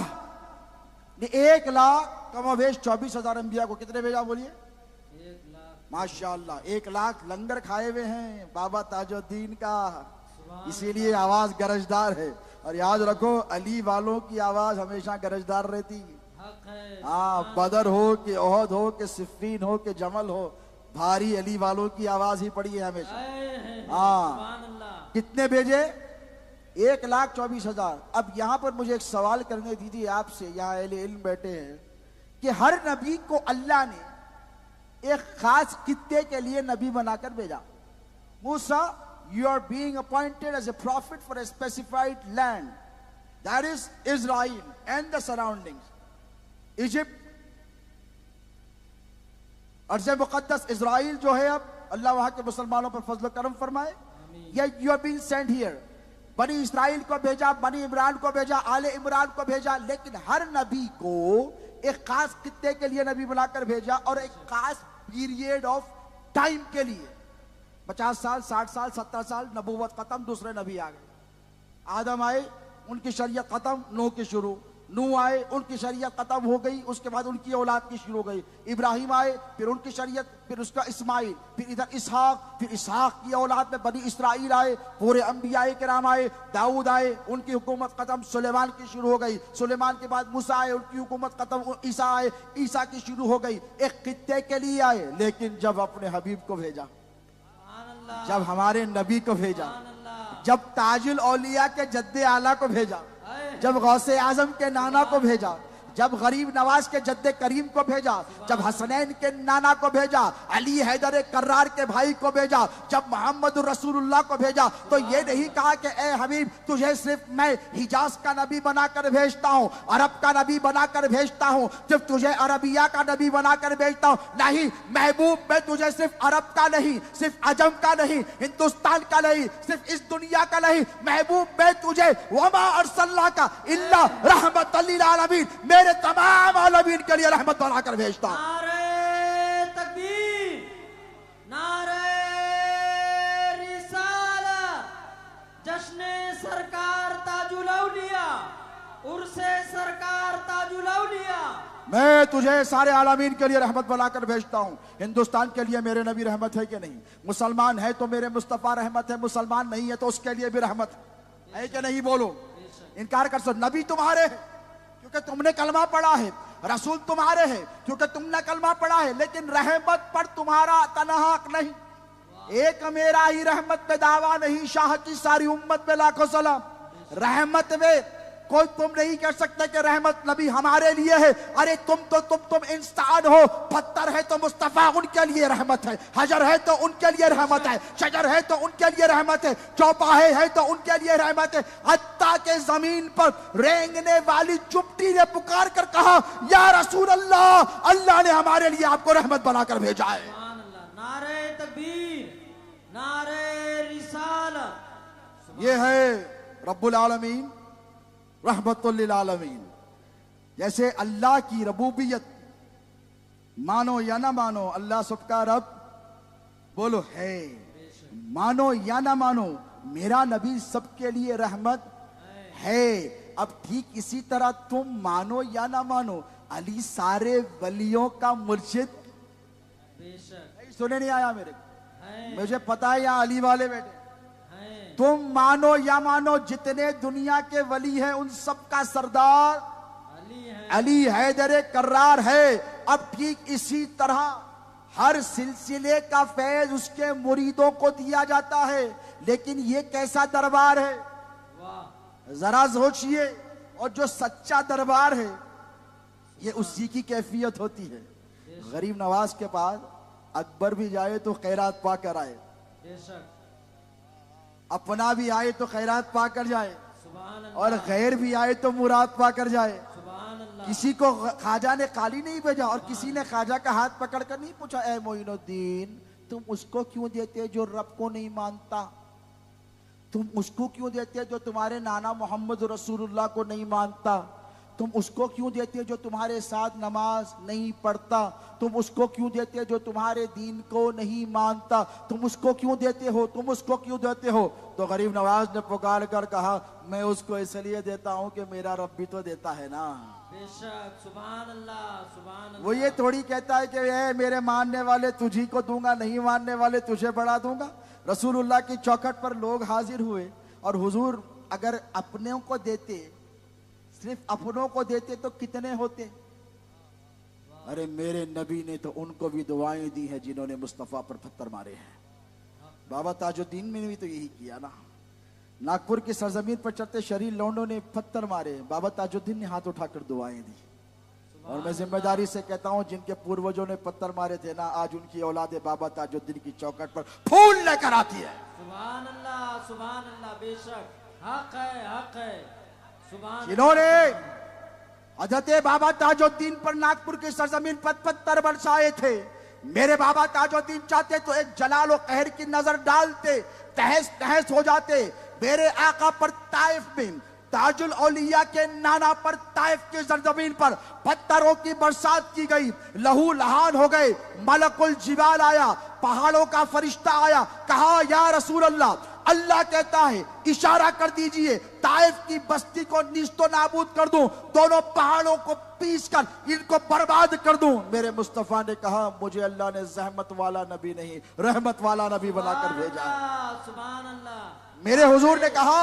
ने 1,24,000 अंबिया को कितने भेजा? बोलिए। 1,00,000। माशाअल्लाह, 1,00,000 लंगर खाए हुए हैं बाबा ताजुद्दीन का, इसीलिए आवाज गरजदार है। और याद रखो, अली वालों की आवाज हमेशा गरजदार रहती है। हाँ, बदर हो कि ओहद हो कि सिफ़ीन हो कि जमल हो, भारी अली वालों की आवाज ही पड़ी है हमेशा। हाँ, कितने भेजे? 1,24,000। अब यहां पर मुझे एक सवाल करने दीजिए आपसे, यहाँ अहले इल्म बैठे हैं, कि हर नबी को अल्लाह ने एक खास खित्ते के लिए नबी बनाकर भेजा। मूसा, you are being appointed as a prophet for a specified land, that is Israel and the surroundings, Egypt, अर्ज़ मुक़द्दस इज़राइल जो है, अब अल्लाह वहां के मुसलमानों पर फजल करम फरमाए। You are being sent here। बनी इस्राइल को भेजा, बनी इमरान को भेजा, आले इमरान को भेजा, लेकिन हर नबी को एक खास खित्ते के लिए नबी बनाकर भेजा, और एक खास पीरियड ऑफ टाइम के लिए। 50 साल, 60 साल, 70 साल, नबूवत खत्म, दूसरे नबी आ गए। आदम आए, उनकी शरीयत खत्म, नूह की शुरू। नूह आए, उनकी शरीयत खत्म हो गई, उसके बाद उनकी औलाद की शुरू हो गई। इब्राहिम आए, फिर उनकी शरीयत, फिर उसका इस्माइल, फिर इधर इसहाक, फिर इसहाक की औलाद में बनी इसराइल आए, पूरे अंबियाए किराम आए। दाऊद आए, उनकी हुकूमत खत्म, सुलेमान की शुरू हो गई। सुलेमान के बाद मूसा आए, उनकी हुकूमत खत्म, ईसा आए, ईसा की शुरू हो गई। एक खित्ते के लिए आए, लेकिन जब अपने हबीब को भेजा, जब हमारे नबी को भेजा, जब ताजुल औलिया के जद्दे आला को भेजा, जब गौसे आजम के नाना को भेजा, जब गरीब नवाज के जद्दे करीम को भेजा, जब हसनैन के नाना को भेजा, अली हैदर कर्रार के भाई को भेजा, जब मोहम्मद रसूलुल्लाह को भेजा, तो ये नहीं कहा कि ए हबीब, तुझे सिर्फ मैं हिजाज का नबी बनाकर भेजता हूँ, अरब का नबी बनाकर भेजता हूँ, सिर्फ तुझे अरबिया का नबी बनाकर भेजता हूँ। नहीं महबूब, मैं तुझे सिर्फ अरब का नहीं, सिर्फ अजम का नहीं, हिंदुस्तान का नहीं, सिर्फ इस दुनिया का नहीं, महबूब मैं तुझे वमा अर्सलनाका इल्ला रहमतल लिल आलमीन, मेरे तमाम आलमीन के लिए रहमत बनाकर भेजता। नारे तकबीर, नारे रिसालत, जश्ने सरकार ताजुल औलिया, उर्से सरकार ताजुल औलिया। मैं तुझे सारे आलमीन के लिए रहमत बनाकर भेजता हूँ। हिंदुस्तान के लिए मेरे नबी रहमत है कि नहीं? मुसलमान है तो मेरे मुस्तफा रहमत है, मुसलमान नहीं है तो उसके लिए भी रहमत है कि नहीं? बोलो, इनकार कर सकते? नबी तुम्हारे हैं क्योंकि तुमने कलमा पढ़ा है, रसूल तुम्हारे हैं क्योंकि तुमने कलमा पढ़ा है, लेकिन रहमत पर तुम्हारा तनहा हक नहीं। एक मेरा ही रहमत पे दावा नहीं, शाह की सारी उम्मत पे लाखों सलाम। रहमत में कोई तुम नहीं कह सकते कि रहमत नबी हमारे लिए है। अरे तुम इंसान हो, पत्थर है तो मुस्तफा उनके लिए रहमत है, हजर है तो उनके लिए रहमत है, शजर है तो उनके लिए रहमत है, चौपाहे है तो उनके लिए रहमत है। हत्ता के जमीन पर रेंगने वाली चुपटी ने पुकार कर कहा, या रसूल अल्लाह, अल्लाह ने हमारे लिए आपको रहमत बनाकर भेजा है। सुभान अल्लाह। नारे तकबीर, नारे रिसालत। ये है रब्बुल आलमीन, रहमतुल लिल आलमीन। जैसे अल्लाह की रबूबियत मानो या ना मानो, अल्लाह सबका रब बोलो है, मानो या ना मानो, मेरा नबी सबके लिए रहमत है। अब ठीक इसी तरह तुम मानो या ना मानो, अली सारे वलियों का मुर्शिद। बेशक सुने नहीं आया मेरे, है, मुझे पता है यहाँ अली वाले बैठे। है। तुम मानो या मानो, जितने दुनिया के वली हैं उन सब का सरदार अली है, अली हैदर कर्रार है। अब ठीक इसी तरह हर सिलसिले का फैज उसके मुरीदों को दिया जाता है। लेकिन ये कैसा दरबार है, वाह, जरा सोचिए। और जो सच्चा दरबार है ये उसी की कैफियत होती है। गरीब नवाज के पास अकबर भी जाए तो खैरात पाकर आए, बेशक, अपना भी आए तो खैरात पाकर जाए, सुभान अल्लाह, और गैर भी आए तो मुराद पाकर जाए। सुभान अल्लाह। किसी को ख्वाजा ने खाली नहीं भेजा, और किसी ने ख्वाजा का हाथ पकड़कर नहीं पूछा, ए मोइनुद्दीन तुम उसको क्यों देते जो रब को नहीं मानता, तुम उसको क्यों देते जो तुम्हारे नाना मोहम्मद रसूलुल्लाह को नहीं मानता, तुम उसको क्यों देते जो तुम्हारे साथ नमाज नहीं पढ़ता, तुम उसको क्यों देते जो तुम्हारे दीन को नहीं मानता, तुम उसको क्यों देते हो, तुम उसको क्यों देते हो। तो गरीब नवाज ने पुकार कर कहा, मैं उसको इसलिए देता हूं कि मेरा रब भी तो देता है ना। बेशक, सुभान अल्लाह, सुभान अल्लाह। वो ये थोड़ी कहता है कि ए मेरे मानने वाले तुझी को दूंगा, नहीं मानने वाले तुझे बढ़ा दूंगा। रसूलुल्लाह की चौखट पर लोग हाजिर हुए, और हुजूर अगर अपनों को देते, सिर्फ अपनों को देते तो कितने होते। अरे मेरे नबी ने तो उनको भी दुआएं दी है जिन्होंने मुस्तफा पर पत्थर मारे हैं। बाबा ताजुद्दीन ने भी तो यही किया ना। नागपुर की सरजमीन पर चढ़ते शरीर लौंडों ने पत्थर मारे, बाबा ताजुद्दीन ने हाथ उठाकर दुआएं दी। और मैं जिम्मेदारी से कहता हूं, जिनके पूर्वजों ने पत्थर मारे थे ना, आज उनकी औलादे बाबा ताजुद्दीन की चौखट पर फूल लेकर आती है। सुभान अल्लाह, सुभान अल्लाह। बेशक, हक है, हक है। सुभान जिन्होंने हजरत बाबा ताजुद्दीन पर नागपुर की सरजमीन पर पत्थर बरसाए थे, मेरे बाबा ताजुद्दीन चाहते तो एक जलाल और कहर की नजर डालते, तहस तहस हो जाते। मेरे आका पर ताइफ में ताजुल औलिया के नाना पर ताइफ की सरजमीन पर पत्थरों की बरसात की गई, लहू लहान हो गए। मलकुल जिबाल आया, पहाड़ों का फरिश्ता आया, कहा या रसूल अल्लाह, अल्लाह कहता है इशारा कर दीजिए, ताइफ की बस्ती को नीस्तो नाबूद कर दूं, दोनों पहाड़ों को पीस कर इनको बर्बाद कर दूं। मेरे मुस्तफा ने कहा, मुझे अल्लाह ने जहमत वाला नबी नहीं, रहमत वाला नबी बनाकर भेजा है। सुभान अल्लाह। मेरे हुजूर ने कहा,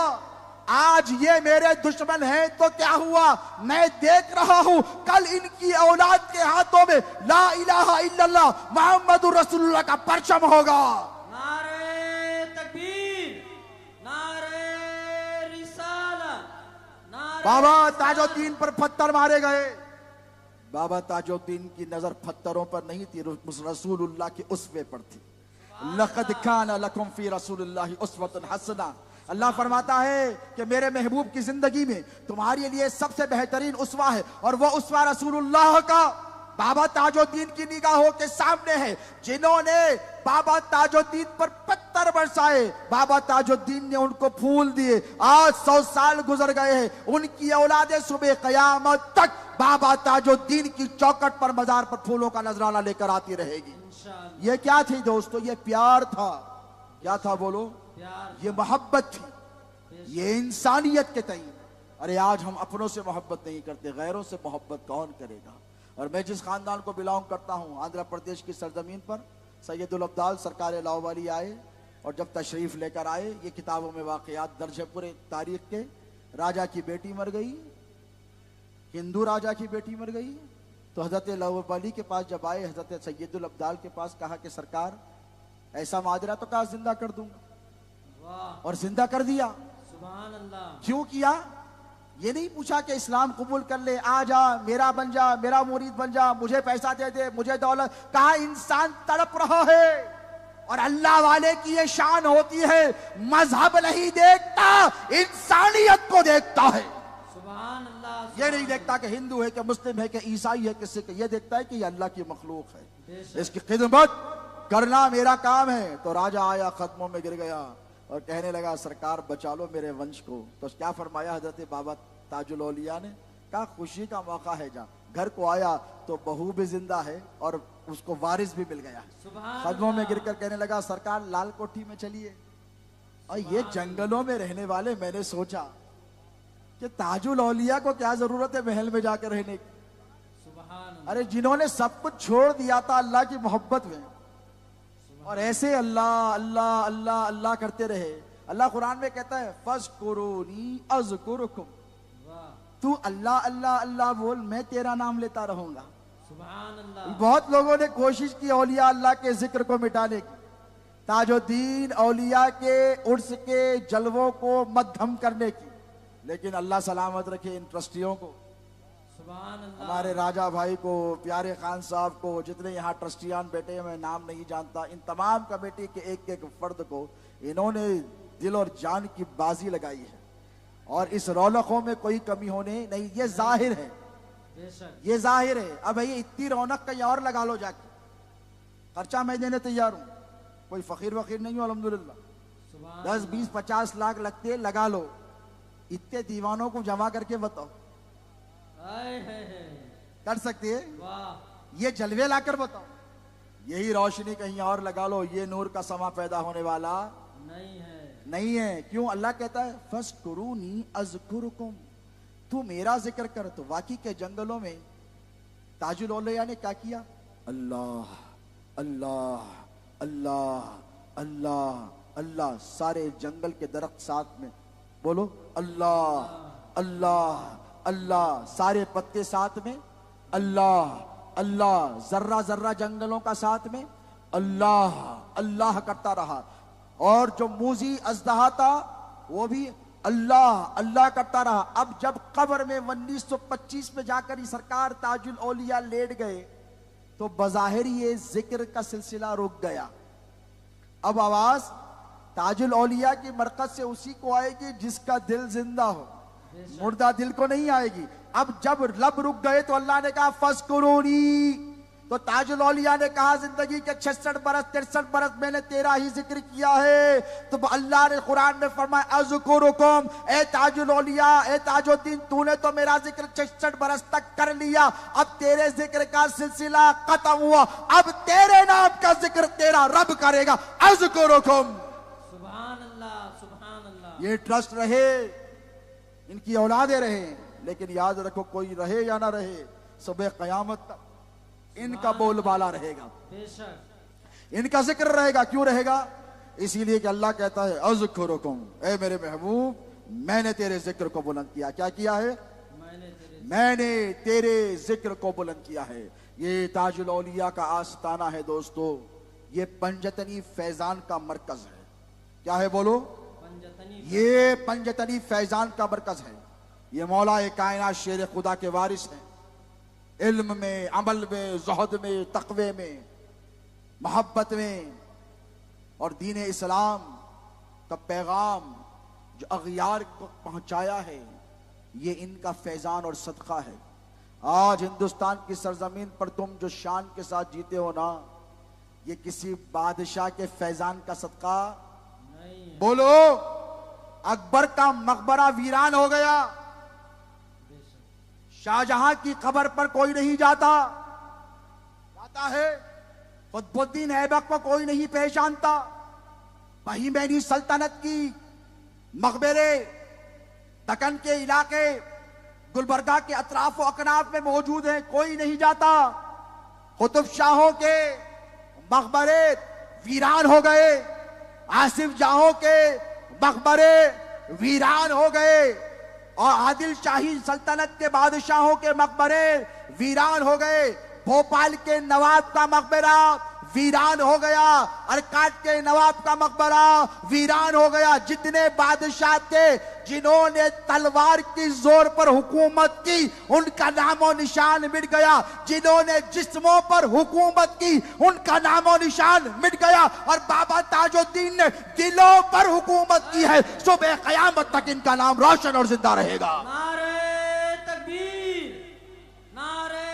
आज ये मेरे दुश्मन हैं तो क्या हुआ, मैं देख रहा हूं कल इनकी औलाद के हाथों में ला इलाहा इल्लल्लाह मुहम्मदुर रसूलुल्लाह का परचम होगा। नारे तकबीर, नारे रिसालत, नारे। बाबा ताजुद्दीन पर पत्थर मारे गए। बाबा ताजुद्दीन की नजर पत्थरों पर नहीं थी, रसूलुल्लाह की उसवे पर थी। लक़द कान लकुम फी रसूलिल्लाहि उस्वतुन हसना। अल्लाह फरमाता है कि मेरे महबूब की जिंदगी में तुम्हारे लिए सबसे बेहतरीन उसवा है, और वो उसवा रसूलुल्लाह का बाबा ताजुद्दीन की निगाहों के सामने है, जिन्होंने बाबा ताजुद्दीन पर पत्थर बरसाए, बाबा ताजुद्दीन ने उनको फूल दिए। आज 100 साल गुजर गए हैं, उनकी औलादे सुबह कयामत तक बाबा ताजुद्दीन की चौखट पर, मजार पर फूलों का नजराना लेकर आती रहेगी। इंशाअल्लाह। ये क्या थी दोस्तों, ये प्यार था। क्या था बोलो, प्यार, ये मोहब्बत थी, ये इंसानियत के तई। अरे आज हम अपनों से मोहब्बत नहीं करते, गैरों से मोहब्बत कौन करेगा। और मैं जिस खानदान को बिलोंग करता हूं, आंध्र प्रदेश की सरजमीन पर सैयदुल अब्दाल सरकार लाहौवाली आए, और जब तशरीफ लेकर आए, ये किताबों में वाकयात दर्ज है पूरे तारीख के। राजा की बेटी मर गई, हिंदू राजा की बेटी मर गई, तो हजरत लाहौवाली के पास जब आए, हजरत सैयदुल अब्दाल के पास, कहा कि सरकार ऐसा माजरा तो कहा जिंदा कर दूंगा, वाह और जिंदा कर दिया। सुभान अल्लाह। क्यों किया? ये नहीं पूछा कि इस्लाम कबूल कर ले, आ जा, मेरा बन जा, मेरा मुरीद बन जा, मुझे पैसा दे दे, मुझे दौलत। कहा इंसान तड़प रहा है, और अल्लाह वाले की ये शान होती है, मजहब नहीं देखता, इंसानियत को देखता है। सुभान अल्लाह। ये नहीं देखता कि हिंदू है कि मुस्लिम है कि ईसाई है किसी के, ये देखता है कि ये अल्लाह की मखलूक है, बेशक। इसकी खिदमत करना मेरा काम है। तो राजा आया, कदमों में गिर गया और कहने लगा सरकार बचा लो मेरे वंश को। तो क्या फरमाया हजरत बाबा ताजुल औलिया ने? कहा खुशी का मौका है, जा। घर को आया तो बहू भी जिंदा है और उसको वारिस भी मिल गया। सुभान कदमों में अल्लाह। गिरकर कहने लगा सरकार लाल कोठी में चलिए। और ये जंगलों में रहने वाले, मैंने सोचा कि ताजुल औलिया को क्या जरूरत है महल में जाकर रहने की। सुभान अल्लाह। अरे जिन्होंने सब कुछ छोड़ दिया था अल्लाह की मोहब्बत में, और ऐसे अल्लाह अल्लाह अल्लाह अल्लाह करते रहे। अल्लाह कुरान में कहता है फज़कुरूनी अज़कुरुकुम, वाह तू अल्लाह अल्लाह अल्लाह बोल, मैं तेरा नाम लेता रहूंगा। सुभान अल्लाह। बहुत लोगों ने कोशिश की औलिया अल्लाह के जिक्र को मिटाने की, ताजुद्दीन औलिया के उर्स के जलवों को मद्धम करने की, लेकिन अल्लाह सलामत रखे इन ट्रस्टियों को, सुभान अल्लाह। हमारे राजा भाई को, प्यारे खान साहब को, जितने यहाँ ट्रस्टियान बैठे हैं, मैं नाम नहीं जानता, इन तमाम कमेटी के एक एक फर्द को इन्होंने दिल और जान की बाजी लगाई है, और इस रौनकों में कोई कमी होने नहीं, ये जाहिर है, बेशक। ये जाहिर है। अब भैया इतनी रौनक कहीं और लगा लो जाके, खर्चा मैं देने तैयार हूं, कोई फकीर वकीर नहीं हूं अल्हम्दुलिल्लाह। सुभान 10 20 50 लाख लगते लगा लो, इतने दीवानों को जमा करके बताओ, आए है। कर सकते है? वाह ये जलवे लाकर बताओ, यही रोशनी कहीं और लगा लो, ये नूर का समा पैदा होने वाला नहीं है। नहीं है। क्यों? अल्लाह कहता है फज़कुरूनी अज़कुरुकुम, तू मेरा जिक्र कर। तो वाकई के जंगलों में ताजुल औलिया ने क्या किया? अल्लाह अल्लाह अल्लाह अल्लाह अल्लाह, सारे जंगल के दरख्त साथ में बोलो अल्लाह अल्लाह अल्लाह, सारे पत्ते साथ में अल्लाह अल्लाह, जर्रा जर्रा जंगलों का साथ में अल्लाह अल्लाह करता रहा। और जो मूजी अजदहा था वो भी अल्लाह अल्लाह करता रहा। अब जब कब्र में 1925 में जाकर ही सरकार ताजुल औलिया लेट गए, तो बज़ाहिर ये जिक्र का सिलसिला रुक गया। अब आवाज ताजुल औलिया की मरकज से उसी को आएगी जिसका दिल जिंदा हो, मुर्दा दिल को नहीं आएगी। अब जब लब रुक गए तो अल्लाह ने कहा फज़कुरूनी, तो ताजुल औलिया ने कहा जिंदगी के 66 बरस 63 बरस मैंने तेरा ही जिक्र किया है। तो अल्लाह ने कुरान में फरमाया अज़कुरुकुम, ए ताजुल औलिया, ए ताजुद्दीन, तूने तो मेरा जिक्र 66 बरस तक कर लिया, अब तेरे जिक्र का सिलसिला खत्म हुआ, अब तेरे नाम का जिक्र तेरा रब करेगा। अज़कुरुकुम, सुभान अल्लाह सुभान अल्लाह। ये ट्रस्ट रहे, इनकी औलादे रहे, लेकिन याद रखो कोई रहे या ना रहे, सुबह कयामत तक इनका बोलबाला रहेगा, बेशक इनका जिक्र रहेगा। क्यों रहेगा? इसीलिए कि अल्लाह कहता है अज़कुरुकुम, ए मेरे महबूब, मैंने तेरे जिक्र को बुलंद किया। क्या किया है? मैंने तेरे जिक्र को बुलंद किया है। ये ताजुल औलिया का आस्ताना है दोस्तों, ये पंजतनी फैजान का मरकज है। क्या है बोलो? पंजतनी। ये पंजतनी फैजान का मरकज है। ये मौला कायनात शेर खुदा के वारिस हैं, इल्म में, अमल में, ज़ुहद में, तक़वे में, मोहब्बत में, और दीन इस्लाम का पैगाम जो अग़ियार को पहुंचाया है, ये इनका फैजान और सदका है। आज हिंदुस्तान की सरजमीन पर तुम जो शान के साथ जीते हो ना, ये किसी बादशाह के फैजान का सदका नहीं। बोलो, अकबर का मकबरा वीरान हो गया, शाहजहां की कब्र पर कोई नहीं जाता है, कुतुबुद्दीन ऐबक को कोई नहीं पहचानता, बहीमैनी सल्तनत की मकबरे दक्कन के इलाके गुलबर्गा के अतराफ व अकनाफ में मौजूद हैं, कोई नहीं जाता। कुतुब शाहों के मकबरे वीरान हो गए, आसिफ जाहों के मकबरे वीरान हो गए, और आदिल शाही सल्तनत के बादशाहों के मकबरे वीरान हो गए। भोपाल के नवाब का मकबरा वीरान हो गया। अरकाट के नवाब का मकबरा वीरान हो गया। जितने बादशाह थे जिन्होंने तलवार की जोर पर हुकूमत की, उनका नामो निशान मिट गया। जिन्होंने जिस्मों पर हुकूमत की, उनका नामो निशान मिट गया। और बाबा ताजुद्दीन ने दिलों पर हुकूमत की है। सुबह कयामत तक इनका नाम रोशन और जिंदा रहेगा। नारे तकबीर, नारे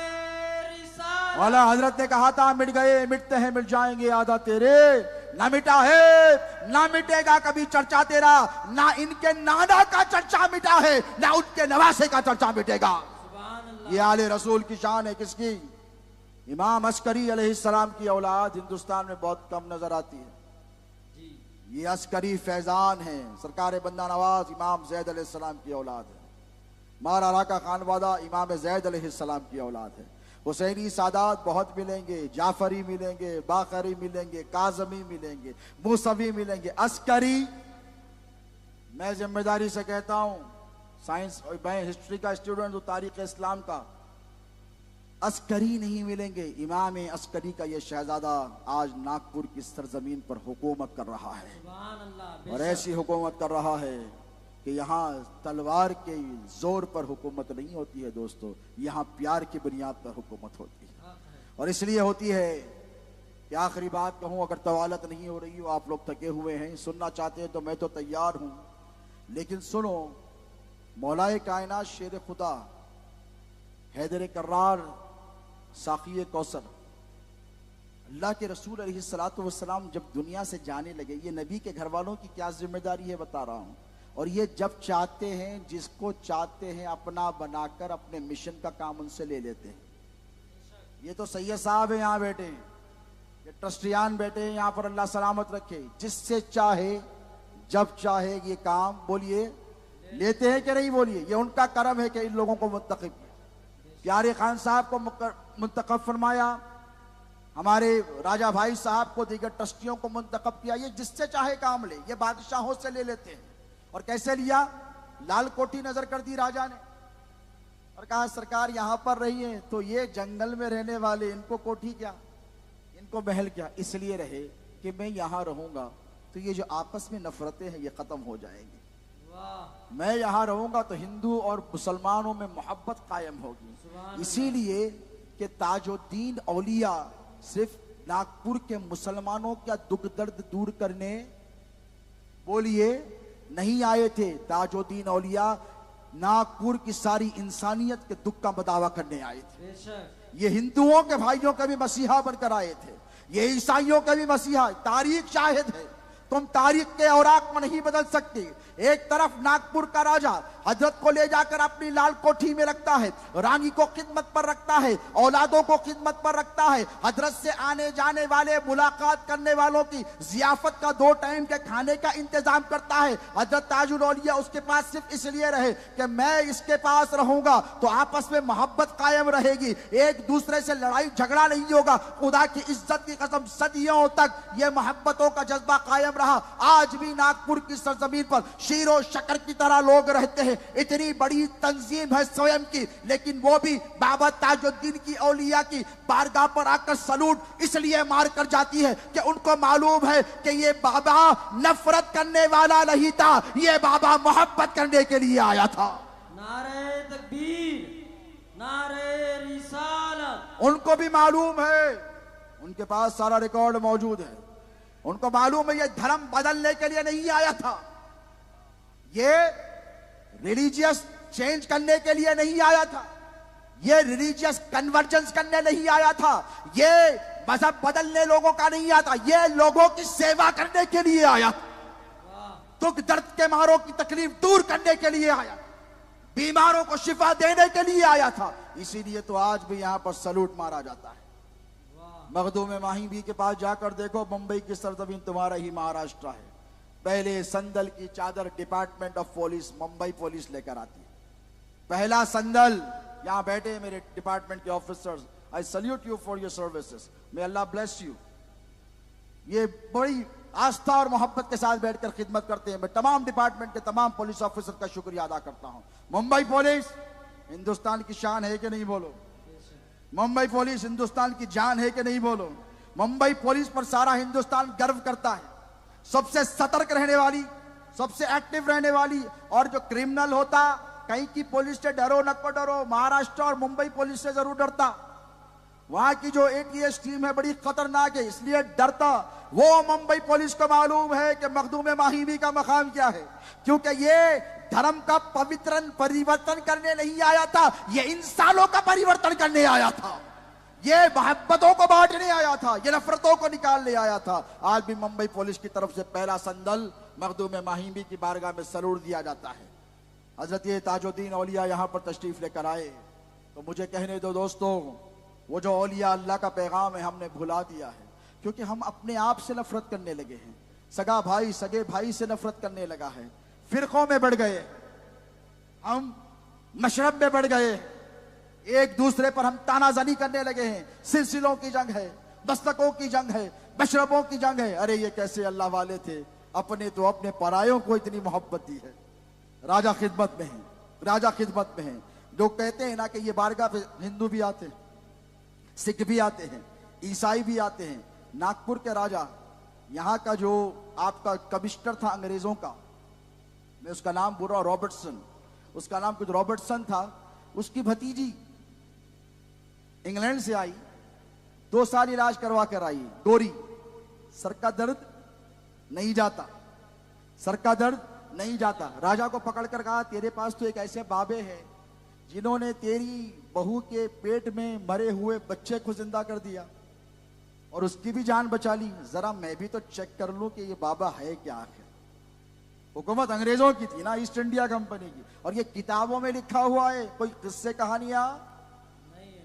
रिसालत। वाला हजरत ने कहा था मिट गए, मिटते हैं, मिट जाएंगे आधा तेरे। ना मिटा है, ना मिटेगा कभी चर्चा तेरा। ना इनके नाना का चर्चा मिटा है, ना उनके नवासे का चर्चा मिटेगा। सुभान अल्लाह। ये आले रसूल की शान है। किसकी? इमाम अस्करी अलैहिस्सलाम की औलाद हिंदुस्तान में बहुत कम नजर आती है। जी ये अस्करी फैजान है। सरकार बंदा नवाज इमाम जैद अलैहिस्सलाम की औलाद है। महाराणा का खानवादा इमाम जैद अलैहिस्सलाम की औलाद है। हुसैनी सादात बहुत मिलेंगे, जाफरी मिलेंगे, बाकरी मिलेंगे, काजमी मिलेंगे, मूसवी मिलेंगे। अस्करी, मैं जिम्मेदारी से कहता हूं, साइंस, मैं हिस्ट्री का स्टूडेंट हूं, तारीख इस्लाम का, अस्करी नहीं मिलेंगे। इमाम अस्करी का ये शहजादा आज नागपुर की सरजमीन पर हुकूमत कर रहा है। सुभान अल्लाह। और ऐसी हुकूमत कर रहा है कि यहाँ तलवार के जोर पर हुकूमत नहीं होती है दोस्तों, यहाँ प्यार की बुनियाद पर हुकूमत होती है। और इसलिए होती है कि आखिरी बात कहूँ, अगर तवालत नहीं हो रही हो, आप लोग थके हुए हैं, सुनना चाहते हैं तो मैं तो तैयार हूँ, लेकिन सुनो। मौलाए कायनात शेर खुदा हैदर कर्रार साक़ी कौसर, अल्लाह के रसूल अलैहिस्सलातु वस्सलाम जब दुनिया से जाने लगे, ये नबी के घर वालों की क्या जिम्मेदारी है बता रहा हूँ। और ये जब चाहते हैं, जिसको चाहते हैं अपना बनाकर अपने मिशन का काम उनसे ले लेते हैं। ये तो सैयद साहब है यहाँ बैठे, ये ट्रस्टियान बैठे हैं यहाँ पर, अल्लाह सलामत रखे। जिससे चाहे जब चाहे ये काम बोलिए लेते हैं कि नहीं बोलिए। ये उनका करम है कि इन लोगों को मुंतखब किया। प्यारे खान साहब को मुंतखब फरमाया, हमारे राजा भाई साहब को, दीगर ट्रस्टियों को मुंतखब किया। ये जिससे चाहे काम ले, ये बादशाहों से ले लेते हैं। और कैसे लिया? लाल कोठी नजर कर दी राजा ने और कहा सरकार यहां पर रही है, तो ये जंगल में रहने वाले, इनको कोठी क्या, इनको महल क्या? इसलिए रहे कि मैं यहां रहूंगा तो ये जो आपस में नफरतें हैं ये खत्म हो जाएंगी। वाह। मैं यहां रहूंगा तो हिंदू और मुसलमानों में मोहब्बत कायम होगी। इसीलिए कि ताजुद्दीन औलिया सिर्फ नागपुर के मुसलमानों का दुख दर्द दूर करने बोलिए नहीं आए थे। ताजुद्दीन औलिया नागपुर की सारी इंसानियत के दुख का बदावा करने आए थे। बेशक। ये हिंदुओं के भाइयों के भी मसीहा बनकर आए थे, ये ईसाइयों के भी मसीहा। तारीख शाहिद है, तुम तारीख के औराक में नहीं बदल सकते। एक तरफ नागपुर का राजा हजरत को ले जाकर अपनी लाल कोठी में रखता है, रानी को खिदमत पर रखता है, औलादों को खिदमत पर रखता है, हजरत से आने जाने वाले मुलाकात करने वालों की जियाफत का 2 टाइम के खाने का इंतजाम करता है। हजरत ताजुल औलिया उसके पास सिर्फ इसलिए रहे कि मैं इसके पास रहूंगा तो आपस में मोहब्बत कायम रहेगी, एक दूसरे से लड़ाई झगड़ा नहीं होगा। खुदा की इज्जत की कसम सदियों तक ये मोहब्बतों का जज्बा कायम रहा। आज भी नागपुर की सरजमीन पर शीरो शक्कर की तरह लोग रहते हैं। इतनी बड़ी तंजीम है स्वयं की, लेकिन वो भी बाबा ताजुद्दीन की औलिया की बारगाह पर आकर सलूट इसलिए मार कर जाती है कि उनको मालूम है कि ये बाबा नफरत करने वाला नहीं था, ये बाबा मोहब्बत करने के लिए आया था। नारे तकबीर, नारे रिसालत। उनको भी मालूम है, उनके पास सारा रिकॉर्ड मौजूद है। उनको मालूम है ये धर्म बदलने के लिए नहीं आया था, ये रिलीजियस चेंज करने के लिए नहीं आया था, ये रिलीजियस कन्वर्जेंस करने नहीं आया था, ये मजहब बदलने लोगों का नहीं आया था, ये लोगों की सेवा करने के लिए आया था। दुख दर्द के मारों की तकलीफ दूर करने के लिए आया, बीमारों को शिफा देने के लिए आया था। इसीलिए तो आज भी यहां पर सलूट मारा जाता है। मखदूम माही भी के पास जाकर देखो, मुंबई की सरजमीन तुम्हारा ही महाराष्ट्र है। पहले संदल की चादर department of police, Mumbai police लेकर आती है। पहला संदल, यहां बैठे मेरे डिपार्टमेंट के officers, I salute you for your services, may Allah bless you. ये बड़ी आस्था और मोहब्बत के साथ बैठकर खिदमत करते हैं। मैं तमाम डिपार्टमेंट के तमाम पुलिस ऑफिसर का शुक्रिया अदा करता हूं। मुंबई पुलिस हिंदुस्तान की शान है कि नहीं बोलो? मुंबई पुलिस हिंदुस्तान की जान है कि नहीं बोलो? मुंबई पुलिस पर सारा हिंदुस्तान गर्व करता है, सबसे सतर्क रहने वाली, सबसे एक्टिव रहने वाली। और जो क्रिमिनल होता, कहीं की पुलिस से डरो नको डरो, महाराष्ट्र और मुंबई पुलिस से जरूर डरता। वहां की जो एटीएस टीम है बड़ी खतरनाक है, इसलिए डरता। वो मुंबई पुलिस को मालूम है कि मखदूम माहिमी का मकाम क्या है, क्योंकि ये धर्म का पवित्र परिवर्तन करने नहीं आया था, ये इंसानों का परिवर्तन करने आया था, ये मोहब्बतों को बांटने आया था, ये नफरतों को निकालने आया था। आज भी मुंबई पुलिस की तरफ से पहला संदल मखदूम माहिमी की बारगाह में जरूर दिया जाता है। हजरत ताजुद्दीन औलिया यहां पर तशरीफ लेकर आए, तो मुझे कहने दो दोस्तों, वो जो औलिया अल्लाह का पैगाम है हमने भुला दिया है, क्योंकि हम अपने आप से नफरत करने लगे हैं। सगा भाई सगे भाई से नफरत करने लगा है, फिरकों में बढ़ गए, हम मशरब में बढ़ गए, एक दूसरे पर हम तानाजनी करने लगे हैं। सिलसिलों की जंग है, मस्तकों की जंग है, मशरबों की जंग है। अरे ये कैसे अल्लाह वाले थे, अपने तो अपने परायों को इतनी मोहब्बत दी है। राजा खिदमत में है, राजा खिदमत में है। लोग कहते हैं ना कि ये बारगाह पे हिंदू भी आते हैं, सिख भी आते हैं, ईसाई भी आते हैं। नागपुर के राजा, यहाँ का जो आपका कमिश्नर था अंग्रेजों का, मैं उसका नाम बोल रहा हूं, रॉबर्टसन, उसका नाम कुछ रॉबर्टसन था। उसकी भतीजी इंग्लैंड से आई, 2 साल इलाज करवा कर आई, डोरी, सर का दर्द नहीं जाता, सर का दर्द नहीं जाता। राजा को पकड़कर कहा, तेरे पास तो एक ऐसे बाबे हैं जिन्होंने तेरी बहू के पेट में मरे हुए बच्चे को जिंदा कर दिया और उसकी भी जान बचा ली, जरा मैं भी तो चेक कर लूं कि ये बाबा है क्या आखिर। हुकूमत अंग्रेजों की थी ना, ईस्ट इंडिया कंपनी की, और ये किताबों में लिखा हुआ है, कोई किस्से कहानियां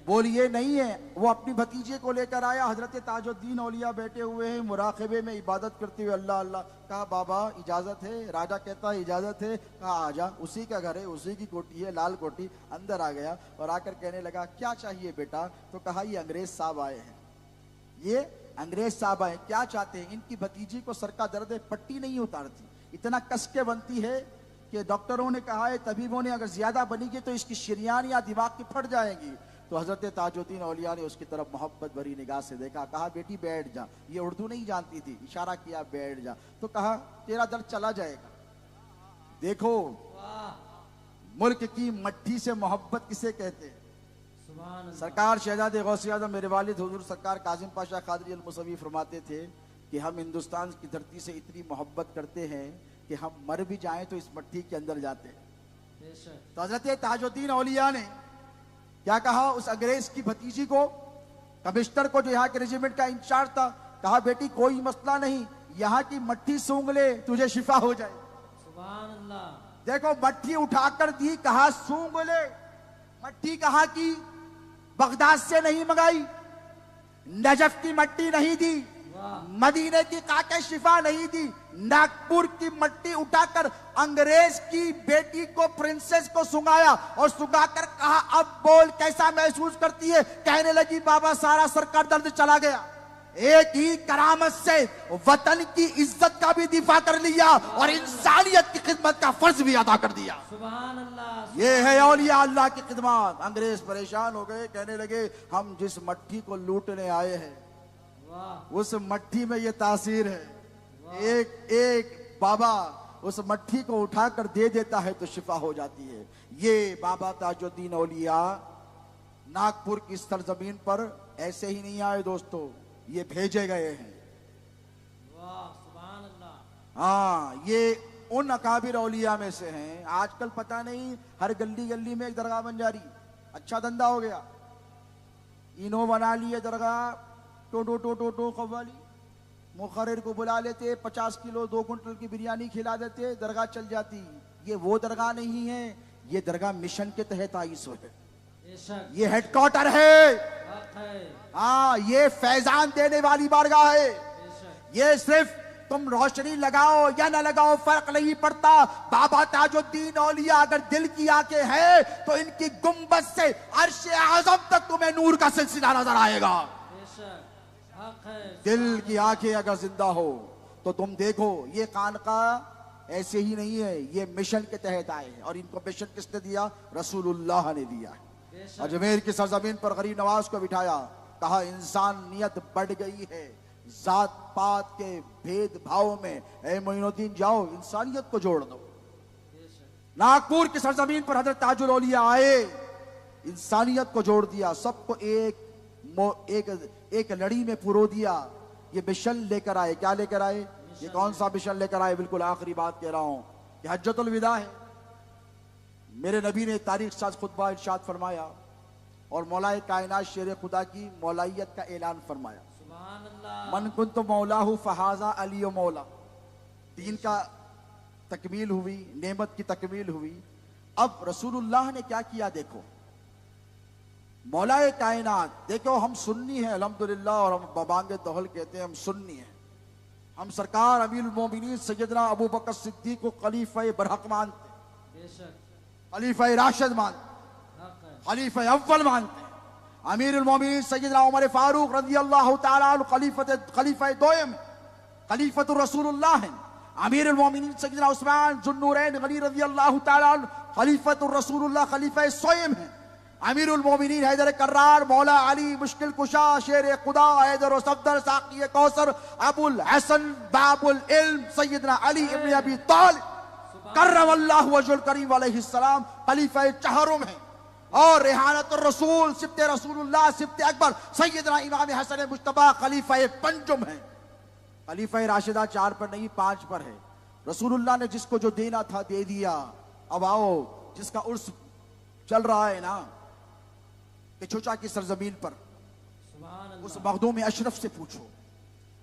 बोलिए नहीं है। वो अपनी भतीजे को लेकर आया, हजरत ताजुद्दीन औलिया बैठे हुए हैं मुराकबे में इबादत करते हुए, अल्लाह अल्लाह। कहा बाबा इजाजत है? राजा कहता है इजाजत है। कहा आजा, उसी का घर है, उसी की कोठी है, लाल कोठी। अंदर आ गया और आकर कहने लगा क्या चाहिए बेटा? तो कहा ये अंग्रेज साहब आए हैं, ये अंग्रेज साहब आए, क्या चाहते हैं? इनकी भतीजी को सर का दर्द है, पट्टी नहीं उतारती, इतना कस के बनती है कि डॉक्टरों ने कहा है, तबीबों ने, अगर ज्यादा बनेगी तो इसकी शरीयान या दिमाग की फट जाएगी। तो हजरत ताजुद्दीन औलिया ने उसकी तरफ मोहब्बत भरी निगाह से देखा, कहा बेटी बैठ जा। ये उर्दू नहीं जानती थी, इशारा किया बैठ जा। तो कहा तेरा दर्द चला जाएगा। देखो मुल्क की मट्टी से मोहब्बत किसे कहते हैं। सरकार शहजादे गौसे आज़म मेरे वालिद हुजूर सरकार काजिम पाशा कादरी अल मुसवी फरमाते थे कि हम हिंदुस्तान की धरती से इतनी मोहब्बत करते हैं कि हम मर भी जाएं तो इस मट्टी के अंदर जाते हैं। तो हजरत ताजुद्दीन औलिया ने क्या कहा उस अंग्रेज की भतीजी को, कमिश्नर को, जो यहाँ के रेजिमेंट का इंचार्ज था, कहा बेटी कोई मसला नहीं, यहाँ की मट्टी सूंघ ले, तुझे शिफा हो जाए। सुभान अल्लाह। देखो मट्टी उठाकर दी, कहा सूंघ ले। मट्टी कहाँ की? बगदाद से नहीं मंगाई, नजफ की मट्टी नहीं दी, मदीने की काके शिफा नहीं दी, नागपुर की मट्टी उठाकर अंग्रेज की बेटी को, प्रिंसेस को सुंघाया और सुंघाकर कहा अब बोल कैसा महसूस करती है? कहने लगी बाबा सारा सर का दर्द चला गया। एक ही करामत से वतन की इज्जत का भी दिफा कर लिया और इंसानियत की खिदमत का फर्ज भी अदा कर दिया। सुभान अल्लाह। ये है औलिया अल्लाह की खिदमत। अंग्रेज परेशान हो गए, कहने लगे हम जिस मट्टी को लूटने आए हैं उस मट्टी में ये तासीर है। एक एक बाबा उस मट्टी को उठाकर दे देता है तो शिफा हो जाती है। ये बाबा ताजुद्दीन औलिया नागपुर की सरजमीन पर ऐसे ही नहीं आए दोस्तों, ये भेजे गए हैं। सुभान अल्लाह। हाँ, ये उन अकाबिर औलिया में से हैं। आजकल पता नहीं हर गली गली में एक दरगाह बन जा रही, अच्छा धंधा हो गया। इनो बना लिए दरगाह, टो टो टो टो कव्वाली, मुखर्रिर को बुला लेते, 50 किलो 2 कुंटल की बिरयानी खिला देते, दरगाह चल जाती। ये वो दरगाह नहीं है, ये दरगाह मिशन के तहत आई सो है, ये हेडक्वार्टर है। हाँ, ये फैजान देने वाली बारगाह है। ये सिर्फ तुम रोशनी लगाओ या ना लगाओ फर्क नहीं पड़ता। बाबा ताजुद्दीन औलिया अगर दिल की आंखें हैं तो इनकी गुंबद से अर्श आज़म तक तुम्हें नूर का सिलसिला नजर आएगा। दिल की आंखें अगर जिंदा हो तो तुम देखो, ये खानका ऐसे ही नहीं है, ये मिशन के तहत आए हैं। और इनको मिशन किसने दिया? रसूलुल्लाह ने दिया है। अजमेर की सरजमीन पर गरीब नवाज को बिठाया, कहा इंसानियत बढ़ गई है जात पात के भेदभाव में। ए मोइनुद्दीन जाओ इंसानियत को जोड़ दो। नागपुर की सरजमीन पर हजरत ताजुल औलिया आए, इंसानियत को जोड़ दिया, सबको एक लड़ी में पुरो दिया। ये मिशन लेकर आए। क्या लेकर आए? ये कौन सा मिशन लेकर आए? बिल्कुल आखिरी बात कह रहा हूं कि हज्जतुल विदा है। मेरे नबी ने तारीख साज खुतबा इरशाद फरमाया और मौलाए कायनात शेर खुदा की मौलाइयत का ऐलान फरमाया। मन कुंतु मौलाहु फहाजा अली मौला। दीन का तकमील हुई, नेमत की तकमील हुई। अब रसूलुल्लाह ने क्या किया देखो, मौलाए कायनात। देखो हम सुन्नी हैं अल्हम्दुलिल्लाह, और हम बबांगे दहल कहते हैं हम सुन्नी हैं। हम सरकार अमीरुल मोमिनीन सैयदना अबू बकर सिद्दीक को खलीफा बरहक मानते, खलीफा राशिद मानते, खलीफा अव्वल मानते। अमीरुल मोमिनीन सैयदना उमर फारूक रज़ियल्लाहु ताला अन्हु खलीफा दोयम, खलीफतुर रसूलुल्लाह हैं। अमीरुल मोमिनीन सैयदना उस्मान जुन्नूरैन गनी रज़ियल्लाहु ताला अन्हु खलीफतुर रसूलुल्लाह खलीफा सोयम हैं। अमीरुल मोमिनीन हैदर कर्रार मौला अली मुश्किल कुशा शेर खुदा हैदर और सफदर साकी कौसर अबुल हसन बाबुल इल्म सैयदना अली इब्न अबी तालिब कर्रमल्लाहु वजहुल करीम अलैहिस्सलाम खलीफा चहरुम हैं। और रेहानतुर रसूल सिफ्ते रसूलुल्लाह सिफ्ते अकबर सैयदना इमाम हसन मुज्तबा खलीफा पंजुम हैं। खलीफा राशिदा 4 पर नहीं 5 पर है। रसूलुल्लाह ने जिसको जो देना था दे दिया। अब आओ जिसका उर्स चल रहा है ना कि चोचा की सरजमीन पर, उस मखदूम अशरफ से पूछो।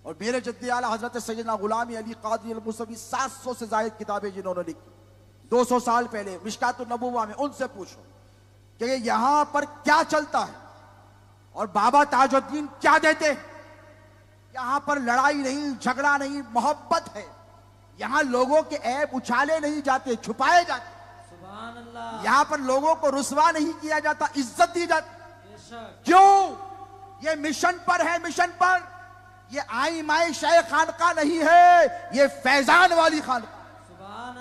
और मेरे जद्दे आला हजरत सैयदना गुलाम अली कादरी अल मुसवी 700 से जायद किताबें जिन्होंने लिखी 200 साल पहले मिशकातुन नबुव्वा में, उनसे पूछो कि यहां पर क्या चलता है और बाबा ताजुद्दीन क्या देते हैं। यहां पर लड़ाई नहीं, झगड़ा नहीं, मोहब्बत है। यहां लोगों के ऐब उछाले नहीं जाते, छुपाए जाते। यहां पर लोगों को रुसवा नहीं किया जाता, इज्जत दी जाती। क्यों? ये मिशन पर है, मिशन पर। ये आई माई शाह खानका नहीं है, ये फैजान वाली खानका,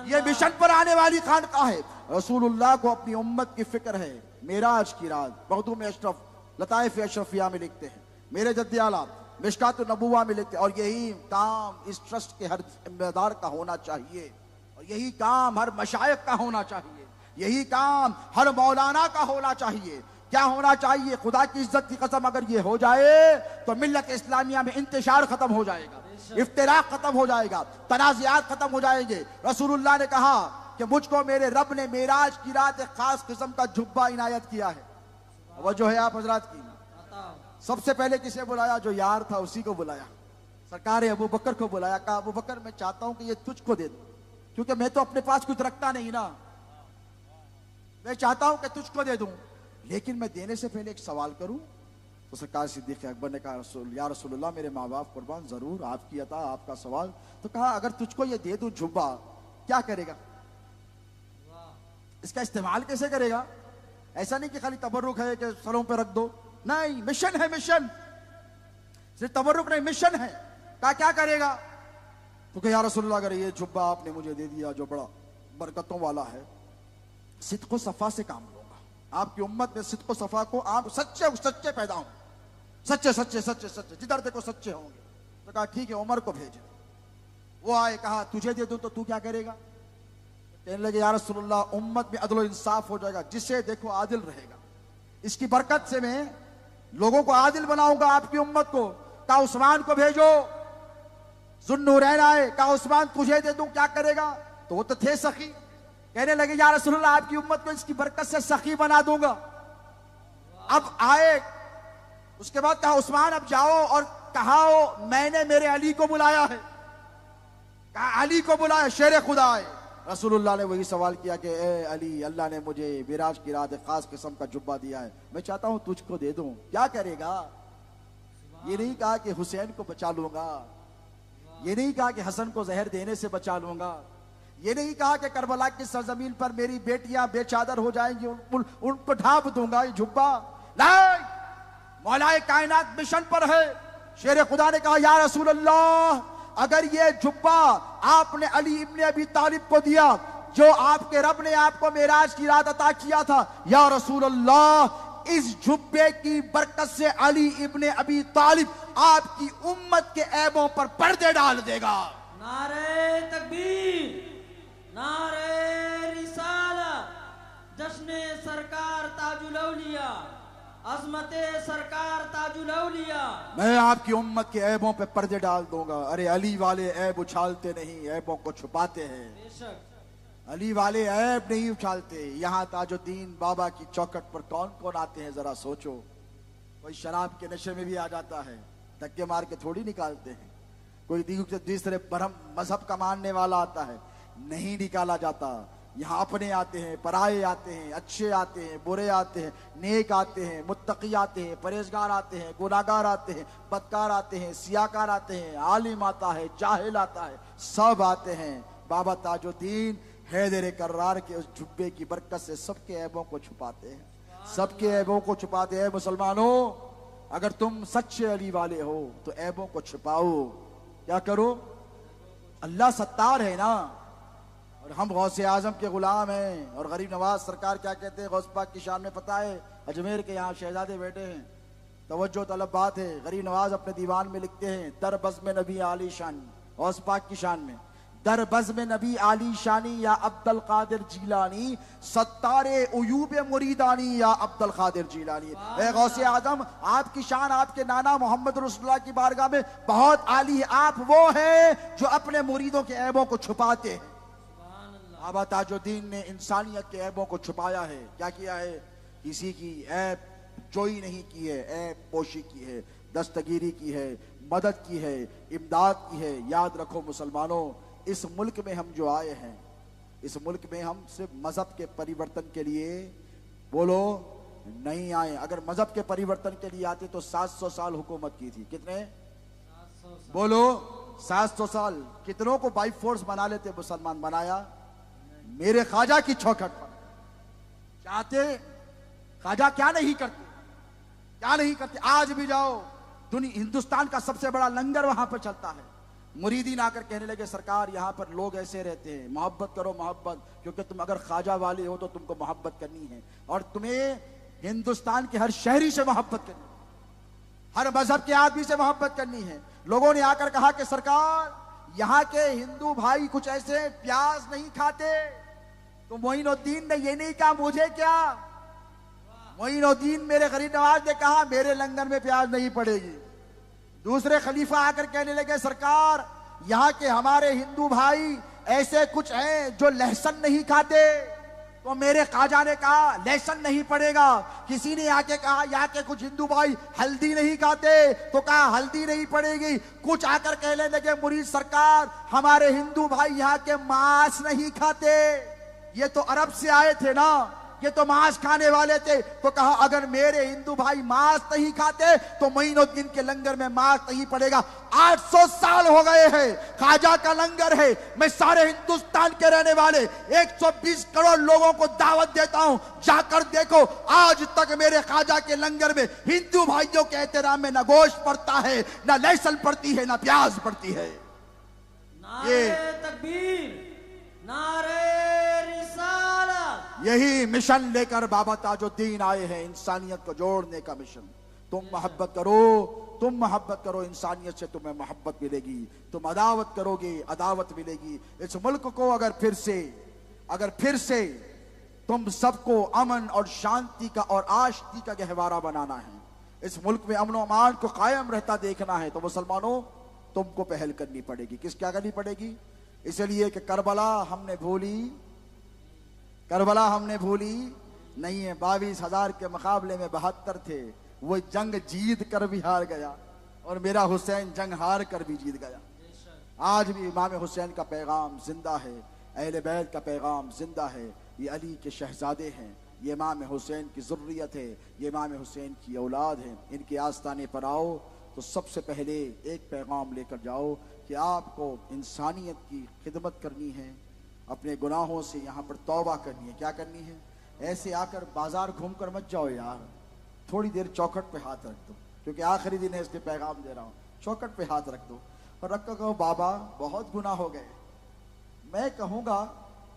ये मिशन पर आने वाली खानका है। रसूलुल्लाह को अपनी उम्मत की फिक्र है। मेराज की रात मखदूम अशरफ लताइफ अशरफिया में लिखते हैं, मेरे जद्दे आला मिशकातुन नबुव्वा में लिखते हैं। और यही काम इस ट्रस्ट के हर जिम्मेदार का होना चाहिए, और यही काम हर मशाइख का होना चाहिए, यही काम हर मौलाना का होना चाहिए। क्या होना चाहिए? खुदा की इज्जत की कसम अगर ये हो जाए तो मिल्लत इस्लामिया में इंतशार खत्म हो जाएगा, इफ्तिराक खत्म हो जाएगा, तनाज़ियात खत्म हो जाएंगे। रसूलुल्लाह ने कहा कि मुझको मेरे रब ने मेराज की रात एक खास किस्म का जुब्बा इनायत किया है। वो जो है आप हजरात की सबसे पहले किसे बुलाया? जो यार था उसी को बुलाया। सरकार अबू बकर को बुलाया। कहा अबू बकर मैं चाहता हूं कि ये तुझको दे दूं, क्योंकि मैं तो अपने पास कुछ रखता नहीं ना, मैं चाहता हूं कि तुझको दे दूं, लेकिन मैं देने से पहले एक सवाल करूं। तो सरकार सिद्दीक़ अकबर ने कहा या रसूलुल्लाह मेरे माँ बाप कुर्बान, जरूर आपकी अता, आपका सवाल। तो कहा अगर तुझको ये दे दूं जुब्बा, क्या करेगा? इसका इस्तेमाल कैसे करेगा? ऐसा नहीं कि खाली तबर्रुक है कि सरों पे रख दो, नहीं, मिशन है, मिशन। सिर्फ तबर्रुक नहीं, मिशन है। कहा क्या करेगा? तो कहा या रसूलुल्लाह अगर ये जुब्बा आपने मुझे दे दिया जो बड़ा बरकतों वाला है, सिद्क़ सफा से काम लूंगा। आपकी उम्मत में सिद्क़ सफा को, आप सच्चे सच्चे पैदा हों, सच्चे सच्चे सच्चे सच्चे, जिधर देखो सच्चे होंगे। तो कहा ठीक है उमर को भेज। वो आए, कहा तुझे दे दूं तो तू क्या करेगा? कहने लगे या रसूलुल्लाह उम्मत में अदल इंसाफ हो जाएगा, जिसे देखो आदिल रहेगा, इसकी बरकत से मैं लोगों को आदिल बनाऊंगा आपकी उम्मत को। कहा उस्मान को भेजो। जुन्नूरैन आए, कहा उस्मान तुझे दे दूं क्या करेगा? तो वो तो थे सखी। कहने लगे या रसूलुल्लाह आपकी उम्मत को इसकी बरकत से सखी बना दूंगा। अब आए, उसके बाद कहा उस्मान अब जाओ और कहा मैंने मेरे अली को बुलाया है। कहा अली को बुलाया, शेर खुदा आए। रसूलुल्लाह ने वही सवाल किया कि ए अली, अल्लाह ने मुझे मिराज की रात एक खास किस्म का जुब्बा दिया है, मैं चाहता हूं तुझको दे दूं, क्या करेगा? ये नहीं कहा कि हुसैन को बचा लूंगा, ये नहीं कहा कि हसन को जहर देने से बचा लूंगा, ये नहीं कहा कि करबला की सरजमीन पर मेरी बेटियां बेचादर हो जाएंगी उनको ढांप दूंगा ये जुब्बा। नहीं, मौलाए कायनात मिशन पर है। शेर खुदा ने कहा या रसूल अल्लाह अगर ये जुब्बा आपने अली इब्न अबी तालिब को दिया जो आपके रब ने आपको मेराज की रात अता किया था, या रसूल अल्लाह इस जुब्बे की बरकत से अली इब्ने अबी तालिब आपकी उम्मत के ऐबों पर पर्दे डाल देगा। नारे तकबीर, नारे रिसालत, जश्ने सरकार ताजुल औलिया, अजमते सरकार ताजुल औलिया। मैं आपकी उम्मत के ऐबों पे पर्दे डाल दूंगा। अरे अली वाले ऐब उछालते नहीं, ऐबों को छुपाते हैं। बेशक अली वाले ऐब नहीं उछालते। यहाँ ताजुद्दीन बाबा की चौखट पर कौन कौन आते हैं जरा सोचो। कोई शराब के नशे में भी आ जाता है, धक्के मार के थोड़ी निकालते हैं। कोई दूसरे बरहम मजहब का मानने वाला आता है, नहीं निकाला जाता। यहाँ अपने आते हैं, पराये आते हैं, अच्छे आते हैं, बुरे आते हैं, नेक आते हैं, मुत्तकी आते हैं, परहेजगार आते हैं, गुनाहगार आते हैं, बदकार आते हैं, सियाकार आते हैं, आलिम आता है, जाहिल आता है, सब आते हैं। बाबा ताजुद्दीन हैदर कर्रार के उस जुब्बे की बरकत से सबके ऐबों को छुपाते हैं, सबके ऐबों को छुपाते हैं। मुसलमानों, अगर तुम सच्चे अली वाले हो तो ऐबों को छुपाओ। क्या करो? अल्लाह सत्तार है ना, और हम गौसे आजम के गुलाम हैं। और गरीब नवाज सरकार क्या कहते हैं गौस पाक की शान में पता है? अजमेर के यहाँ शहजादे बैठे हैं, तवज्जो तलब बात है। गरीब नवाज अपने दीवान में लिखते हैं, दर बज़्म नबी आली शानी, गौस पाक की शान में, दर बज़्म नबी आली शानी या अब्दुल कादिर जीलानी, सत्तारे उयूब मुरीदानी या अब्दुल कादिर जीलानी। ए गौसे आजम, आपकी शान आपके नाना मोहम्मद रसूलुल्लाह की बारगाह में बहुत आली है। आप वो हैं जो अपने मुरीदों के ऐबों को छुपाते हैं। बाबा ताजुद्दीन ने इंसानियत के ऐबों को छुपाया है। क्या किया है? किसी की ऐब जोई नहीं की है, ऐब पोशी की है, दस्तगीरी की है, मदद की है, इमदाद की है। याद रखो मुसलमानों, इस मुल्क में हम जो आए हैं, इस मुल्क में हम सिर्फ मजहब के परिवर्तन के लिए बोलो नहीं आए। अगर मजहब के परिवर्तन के लिए आते तो 700 साल हुकूमत की थी। कितने? 700 साल। बोलो 700 साल। कितनों को बाई फोर्स बना लेते मुसलमान? बनाया मेरे ख्वाजा की चौखट पर। चाहते ख्वाजा क्या नहीं करते, क्या नहीं करते। आज भी जाओ, दुनिया हिंदुस्तान का सबसे बड़ा लंगर वहां पर चलता है। मुरीदीन आकर कहने लगे, सरकार यहाँ पर लोग ऐसे रहते हैं, मोहब्बत करो मोहब्बत, क्योंकि तुम अगर ख्वाजा वाले हो तो तुमको मोहब्बत करनी है, और तुम्हें हिंदुस्तान के हर शहरी से मोहब्बत करनी है, हर मजहब के आदमी से मोहब्बत करनी है। लोगों ने आकर कहा कि सरकार, यहाँ के हिंदू भाई कुछ ऐसे प्याज नहीं खाते। तो मोइनुद्दीन ने ये नहीं कहा मुझे क्या, मोइनुद्दीन मेरे गरीब नवाज ने कहा मेरे लंगर में प्याज नहीं पड़ेगी। दूसरे खलीफा आकर कहने लगे, सरकार यहाँ के हमारे हिंदू भाई ऐसे कुछ हैं जो लहसुन नहीं खाते। तो मेरे ख्वाजा ने कहा लहसुन नहीं पड़ेगा। किसी ने आके कहा यहाँ के कुछ हिंदू भाई हल्दी नहीं खाते, तो कहा हल्दी नहीं पड़ेगी। कुछ आकर कहने लगे, मुरीद सरकार हमारे हिंदू भाई यहाँ के मांस नहीं खाते। ये तो अरब से आए थे ना, ये तो मांस खाने वाले थे। तो कहा अगर मेरे हिंदू भाई मांस नहीं खाते तो मोइनुद्दीन के लंगर में मांस नहीं पड़ेगा। 800 साल हो गए हैं, ख्वाजा का लंगर है। मैं सारे हिंदुस्तान के रहने वाले 120 करोड़ लोगों को दावत देता हूं, जाकर देखो आज तक मेरे ख्वाजा के लंगर में हिंदू भाइयों के एहतराम में न गोश्त पड़ता है, न लहसुन पड़ती है, न प्याज पड़ती है। नारे तकबीर, नारे रिसालत। यही मिशन लेकर बाबा ताजुद्दीन आए हैं, इंसानियत को जोड़ने का मिशन। तुम मोहब्बत करो, तुम मोहब्बत करो, इंसानियत से तुम्हें मोहब्बत मिलेगी। तुम अदावत करोगे, अदावत मिलेगी। इस मुल्क को अगर फिर से तुम सबको अमन और शांति का और आशती का गहवारा बनाना है, इस मुल्क में अमन और अमान को कायम रहता देखना है, तो मुसलमानों तुमको पहल करनी पड़ेगी। किस क्या करनी पड़ेगी? इसलिए कि करबला हमने भूली नहीं है। 22,000 के मुकाबले में 72 थे। वो जंग जीत कर भी हार गया, और मेरा हुसैन जंग हार कर भी जीत गया। आज भी इमाम हुसैन का पैगाम जिंदा है, अहले बैत का पैगाम जिंदा है। ये अली के शहजादे हैं, ये इमाम हुसैन की ज़ुर्रियत है, ये इमाम हुसैन की औलाद है। इनके आस्ताने पर आओ तो सबसे पहले एक पैगाम लेकर जाओ कि आपको इंसानियत की खिदमत करनी है, अपने गुनाहों से यहाँ पर तौबा करनी है। क्या करनी है? ऐसे आकर बाजार घूम कर मत जाओ यार, थोड़ी देर चौखट पे हाथ रख दो, क्योंकि आखिरी दिन है, इसके पैगाम दे रहा हूँ। चौखट पे हाथ रख दो और रख कर कहो, बाबा बहुत गुनाह हो गए। मैं कहूँगा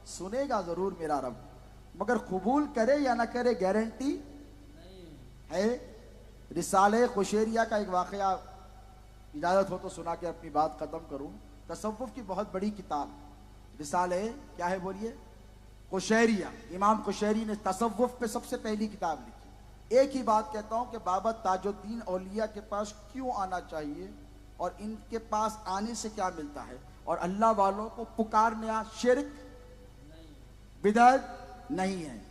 सुनेगा जरूर मेरा रब, मगर कबूल करे या ना करे गारंटी है। रिसाले कुशैरिया का एक वाकया, इजाजत हो तो सुना के अपनी बात खत्म करूं। तसव्वुफ की बहुत बड़ी किताब रिसाले क्या है बोलिए, कुशैरिया। इमाम कुशैरी ने तसव्वुफ पे सबसे पहली किताब लिखी। एक ही बात कहता हूं कि बाबा ताजुद्दीन औलिया के पास क्यों आना चाहिए और इनके पास आने से क्या मिलता है, और अल्लाह वालों को पुकारना शिर्क बिदअत नहीं है।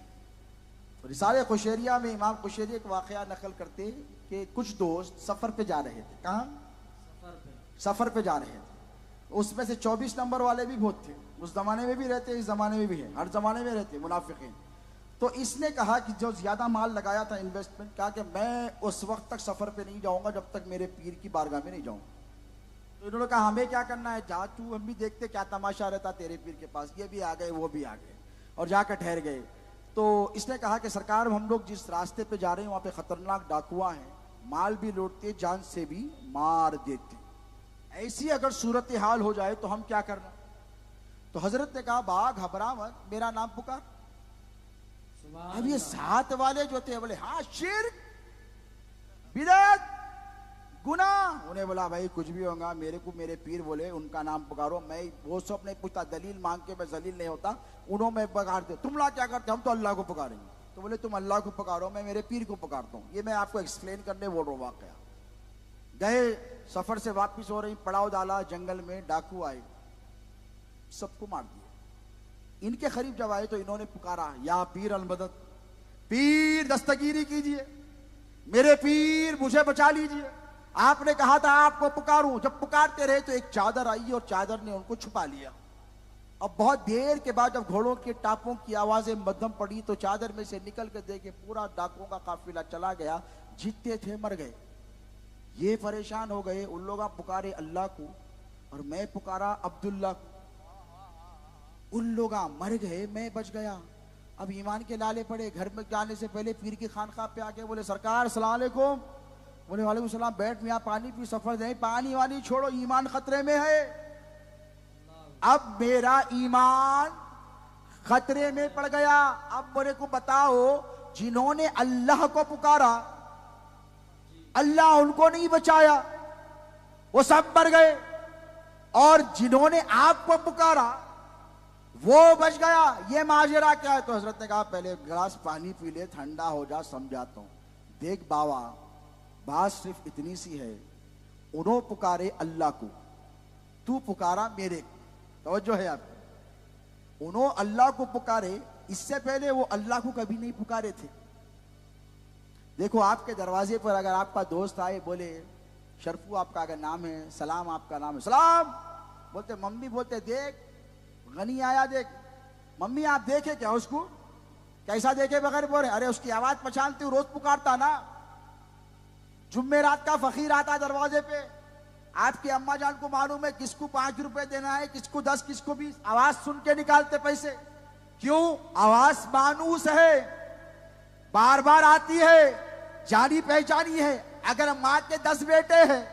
रिसाले कुशैरिया में इमाम कुशैरी एक वाकया नकल करते कि कुछ दोस्त सफर पे जा रहे थे। कहाँ? सफर पे जा रहे थे। उसमें से 24 नंबर वाले भी बहुत थे, उस जमाने में भी रहते, इस जमाने में भी है, हर जमाने में रहते मुनाफिकीन। तो इसने कहा कि जो ज्यादा माल लगाया था इन्वेस्टमेंट, कहा कि मैं उस वक्त तक सफर पे नहीं जाऊंगा जब तक मेरे पीर की बारगाह में नहीं जाऊंगा। तो इन्होंने कहा हमें क्या करना है, जा तू, हम भी देखते क्या तमाशा रहता तेरे पीर के पास। ये भी आ गए, वो भी आ गए, और जाकर ठहर गए। तो इसने कहा कि सरकार, हम लोग जिस रास्ते पे जा रहे हैं वहां पे खतरनाक डाकुआ हैं, माल भी लूटते, जान से भी मार देते। ऐसी अगर सूरत हाल हो जाए तो हम क्या करना? तो हजरत ने कहा बा घबरा मत, मेरा नाम पुकार। अब ये साथ वाले जो थे बोले हाँ शिर्क बिदअत गुनाह। उन्हें बोला भाई कुछ भी होगा, मेरे को मेरे पीर बोले उनका नाम पुकारो। मैं वो सब नहीं पूछता, दलील मांग के मैं जलील नहीं होता, उन्होंने पुकारते। तुम लोग क्या करते? हम तो अल्लाह को पुकारेंगे। तो बोले तुम अल्लाह को पुकारो, मैं मेरे पीर को पुकारता हूँ। ये मैं आपको एक्सप्लेन करने बोल रहा हूँ वाकया। गए, सफर से वापिस हो रही, पड़ाव डाला, जंगल में डाकू आए, सबको मार दिया। इनके करीब जब आए तो इन्होंने पुकारा या पीर अलमदद, पीर दस्तगीरी कीजिए, मेरे पीर मुझे बचा लीजिए, आपने कहा था आपको पुकारूं। जब पुकारते रहे तो एक चादर आई और चादर ने उनको छुपा लिया। अब बहुत देर के बाद जब घोड़ों के टापों की आवाजें मध्यम पड़ी तो चादर में से निकल कर देखे पूरा डाकुओं का काफिला चला गया, जितने थे मर गए। ये परेशान हो गए, उन लोग पुकारे अल्लाह को और मैं पुकारा अब्दुल्ला को। उन लोग मर गए, मैं बच गया। अब ईमान के लाले पड़े। घर में जाने से पहले पीर की खानकाह पे आके बोले सरकार अस्सलाम वालेकुम। बोले वालेकुम सलाम, बैठ यहाँ पानी पी, सफर नहीं, पानी वानी छोड़ो, ईमान खतरे में है। अब मेरा ईमान खतरे में पड़ गया। अब मेरे को बताओ, जिन्होंने अल्लाह को पुकारा अल्लाह उनको नहीं बचाया, वो सब मर गए, और जिन्होंने आपको पुकारा वो बच गया। ये माजरा क्या है? तो हजरत ने कहा पहले गिलास पानी पी ले, ठंडा हो जा, समझाता हूं। देख बाबा, बात सिर्फ इतनी सी है, उन्होंने पुकारे अल्लाह को, तू पुकारा मेरे को। तवज्जो है आपको? उन्होंने अल्लाह को पुकारे, इससे पहले वो अल्लाह को कभी नहीं पुकारे थे। देखो आपके दरवाजे पर अगर आपका दोस्त आए, बोले शरफू आपका अगर नाम है, सलाम आपका नाम है, सलाम बोलते, मम्मी बोलते देख गनी आया, देख। मम्मी आप देखे क्या उसको? कैसा देखे बगैर बोले? अरे उसकी आवाज पहचानती हूँ, रोज पुकारता ना। जुम्मे रात का फकीर आता दरवाजे पे, आपकी अम्मा जान को मालूम है किसको 5 रुपए देना है, किसको 10, किसको 20। आवाज सुन के निकालते पैसे। क्यों? आवाज मानूस है, बार बार आती है, जानी पहचानी है। अगर माँ के 10 बेटे हैं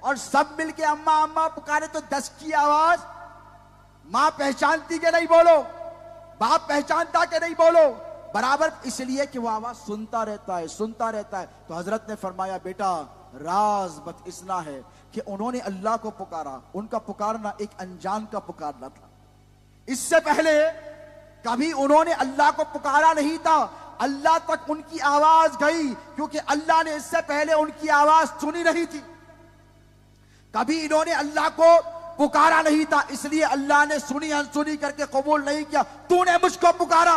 और सब मिलके अम्मा अम्मा पुकारे तो 10 की आवाज माँ पहचानती के नहीं? बोलो, बाप पहचानता के नहीं? बोलो, बराबर। इसलिए कि वो आवाज सुनता रहता है, सुनता रहता है। तो हजरत ने फरमाया बेटा, राज बत इतना है कि उन्होंने अल्लाह को पुकारा, उनका पुकारना एक अनजान का पुकारना था। इससे पहले कभी उन्होंने अल्लाह को पुकारा नहीं था, अल्लाह तक उनकी आवाज गई, क्योंकि अल्लाह ने इससे पहले उनकी आवाज सुनी नहीं थी। कभी इन्होंने अल्लाह को पुकारा नहीं था, इसलिए अल्लाह ने सुनी अनसुनी करके कबूल नहीं किया। तूने मुझको पुकारा,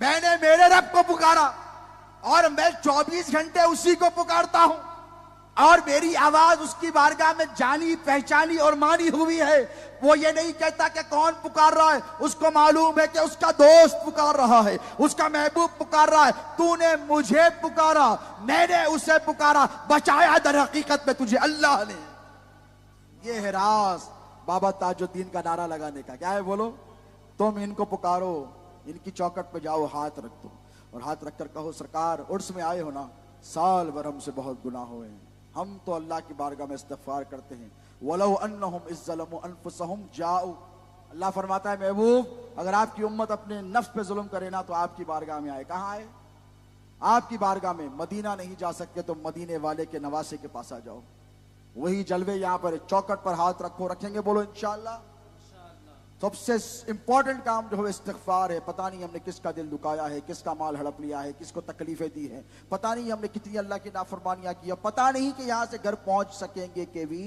मैंने मेरे रब को पुकारा, और मैं 24 घंटे उसी को पुकारता हूं, और मेरी आवाज उसकी बारगाह में जानी पहचानी और मानी हुई है। वो ये नहीं कहता कि कौन पुकार रहा है, उसको मालूम है कि उसका दोस्त पुकार रहा है, उसका महबूब पुकार रहा है। तूने मुझे पुकारा, मैंने उसे पुकारा, बचाया दर हकीकत में तुझे अल्लाह ने। ये है राज बाबा ताजुद्दीन का नारा लगाने का। क्या है बोलो? तुम इनको पुकारो, इनकी चौखट पे जाओ, हाथ रख दो, और हाथ रखकर कहो सरकार उर्स में आए हो ना, साल भर हमसे बहुत गुनाह हुए हैं, हम तो अल्लाह की बारगाह में इस्तिग़फ़ार करते हैं। वलौ अन्नहुम इज़्ज़लमू अनफुसहुम जाऊ, अल्लाह फरमाता है महबूब, अगर आपकी उम्मत अपने नफ्स पे जुल्म करे ना तो आपकी बारगाह में आए। कहाँ आए? आपकी बारगाह में। मदीना नहीं जा सकते तो मदीने वाले के नवासे के पास आ जाओ, वही जलवे यहाँ पर चौखट पर हाथ रखो, रखेंगे, बोलो इंशाअल्लाह। सबसे इंपॉर्टेंट काम जो है इस्तिग़फ़ार है। पता नहीं हमने किसका दिल दुखाया है, किसका माल हड़प लिया है, किसको तकलीफें दी है, पता नहीं हमने कितनी अल्लाह की नाफरमानियां की है, पता नहीं कि यहां से घर पहुंच सकेंगे कि भी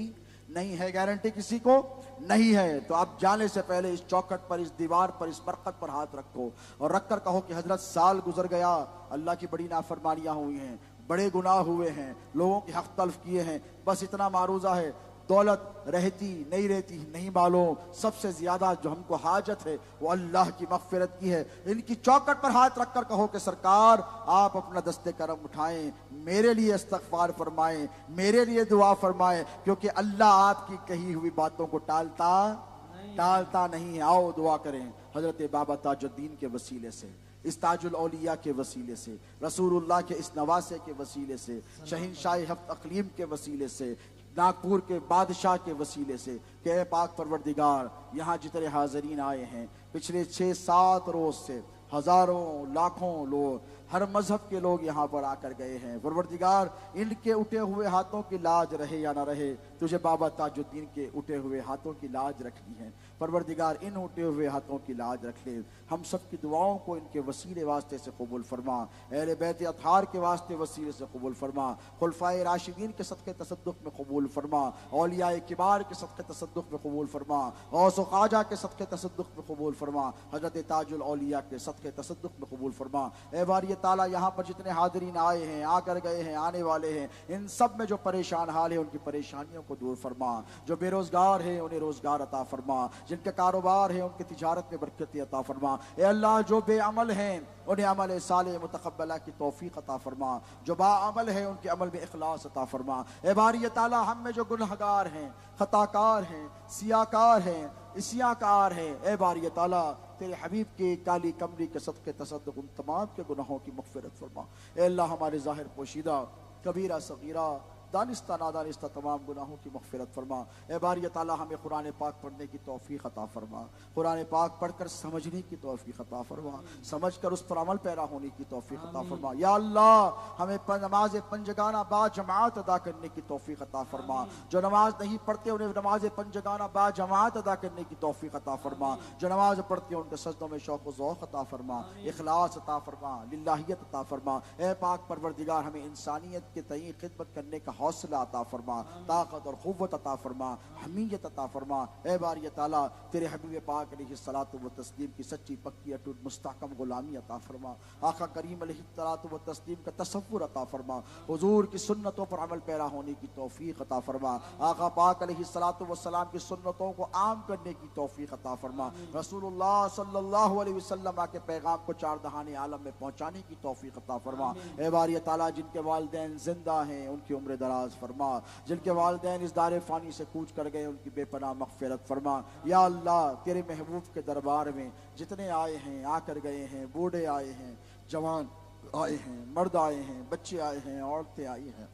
नहीं है, गारंटी किसी को नहीं है। तो आप जाने से पहले इस चौखट पर, इस दीवार पर, इस बरकत पर हाथ रखो और रखकर कहो कि हजरत साल गुजर गया, अल्लाह की बड़ी नाफरमानियां हुई हैं, बड़े गुनाह हुए हैं, लोगों के हक तल्फ किए हैं, बस इतना मारूजा है, दौलत रहती नहीं रहती नहीं मालूम, सबसे ज्यादा जो हमको हाजत है वो अल्लाह की मग़फ़िरत की है। इनकी चौखट पर हाथ रखकर कहो कि सरकार आप अपना दस्ते करम उठाएं, मेरे लिए इस्तग़फ़ार फरमाएं, मेरे लिए दुआ फरमाएं, क्योंकि अल्लाह आपकी कही हुई बातों को टालता नहीं है। आओ दुआ करें हजरत बाबा ताजुद्दीन के वसीले से, इस ताजुल औलिया के वसीले से, रसूलुल्लाह के इस नवासे के वसीले से, शहीनशाह हफ्त अक़लीम के वसीले से, नागपुर के बादशाह के वसीले से कि पाक परवरदिगार यहाँ जितने हाज़रीन आए हैं पिछले 6-7 रोज से हजारों लाखों लोग, हर मजहब के लोग यहाँ पर आकर गए हैं। परवरदिगार इनके उठे हुए हाथों की लाज रहे या ना रहे, तुझे बाबा ताजुद्दीन के उठे हुए हाथों की लाज रखनी है। परवरदिगार इन उठे हुए हाथों की लाज रख ले, हम सब की दुआओं को इनके वसीले वास्ते से कबूल फरमा, अहले बैत अतहार के वास्ते वसीले से कबूल फरमा, खुलफाए राशिदीन के सदक़े तसद्दुक़ में कबूल फरमा, औलियाए किबार के सदक़े तसद्दुक़ में कबूल फरमा, गौस ख्वाजा के सदक़े तसद्दुक़ में कबूल फरमा, हज़रत ताजुल औलिया के सदक़े तसद्दुक़ में कबूल फरमा। ए बारी ताला यहाँ पर जितने हाज़रीन आए हैं, आकर गए हैं, आने वाले हैं, इन सब में जो परेशान हाल है उनकी परेशानियों को दूर फरमा, जो बेरोजगार है उन्हें रोजगार अता फरमा, जिनके कारोबार है उनकी तिजारत में बरकत अता फरमा। ए अल्लाह जो बेअमल हैं उन्हें अमल साले मुतक़ब्बला की तौफीक अता फरमा, जो बाअमल है उनके अमल में इखलास अता फरमा। ए बारी ताला हम में जो गुनहगार हैं, खताकार हैं, सियाकार हैं, इसियाकार हैं, ए बारी ताला तेरे हबीब के काली कमरी के सदक़े तसद्दुक़ उन तमाम के गुनाहों की मग़फ़िरत फरमा। ए अल्लाह हमारे ज़ाहिर पोशीदा, कबीरा सगीरा, दानिस्ता नादानिस्ता तमाम गुनाहों की मग़फ़िरत फरमा। ए बारी ताला हमें कुरान पाक पढ़ने की तौफ़ीक़ अता फरमा, कुरान पाक पढ़कर समझने की तौफ़ीक़ अता फरमा, समझकर उस पर अमल पैरा होने की तौफ़ीक़ अता फरमा। या अल्लाह हमें नमाज पंजगाना बा जमात अदा करने की तौफ़ीक़ अता फरमा, जो नमाज नहीं पढ़ते उन्हें नमाज पंजगाना बा जमात अदा करने की तौफ़ीक़ अता फरमा, जो नमाज पढ़ते हैं उनके सजदों में शौक़ व ज़ौक़ अता फरमा, इखलास अता फरमा, लिल्लाहियत अता फरमा। ए पाक परवरदिगार हमें इंसानियत के तई खिदमत करने का हौसला अता फरमा, ताकत और क़ुव्वत अता फरमा, हमीयत अता फरमा। ए बारी ताला तेरे हबीब पाक अलैहिस्सलातु व तस्लीम की सच्ची पक्की अटूट मुस्तहकम गुलामी अता फरमा, आका करीम अलैहिस्सलातु व तस्लीम का तसव्वुर अता फरमा, हुजूर की सुन्नतों पर अमल पैरा होने की तौफीक अता फरमा, आका पाक अलैहिस्सलातु व सलाम की सुन्नतों को आम करने की तौफीक अता फरमा, रसूलुल्लाह सल्लल्लाहु अलैहि वसल्लम के पैगाम को चार दहाने आलम में पहुंचाने की तौफीक अता फरमा। ए बारी ताला जिनके वालिदैन जिंदा हैं उनकी उम्र दराज फरमा, जिनके वालिदैन इस दारे फानी से कूच कर गए उनकी बेपनाह मग़फ़िरत फरमा। या अल्लाह तेरे महबूब के दरबार में जितने आए हैं, आकर गए हैं, बूढ़े आए हैं, जवान आए हैं, मर्द आए हैं, बच्चे आए हैं, औरतें आई हैं,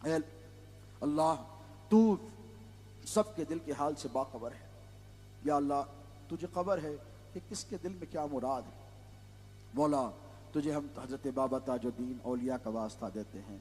ऐ अल्लाह तू सबके दिल के हाल से बाखबर है। या अल्लाह तुझे खबर है कि किसके दिल में क्या मुराद है। मौला तुझे हम हज़रत बाबा ताजुद्दीन औलिया का वास्ता देते हैं,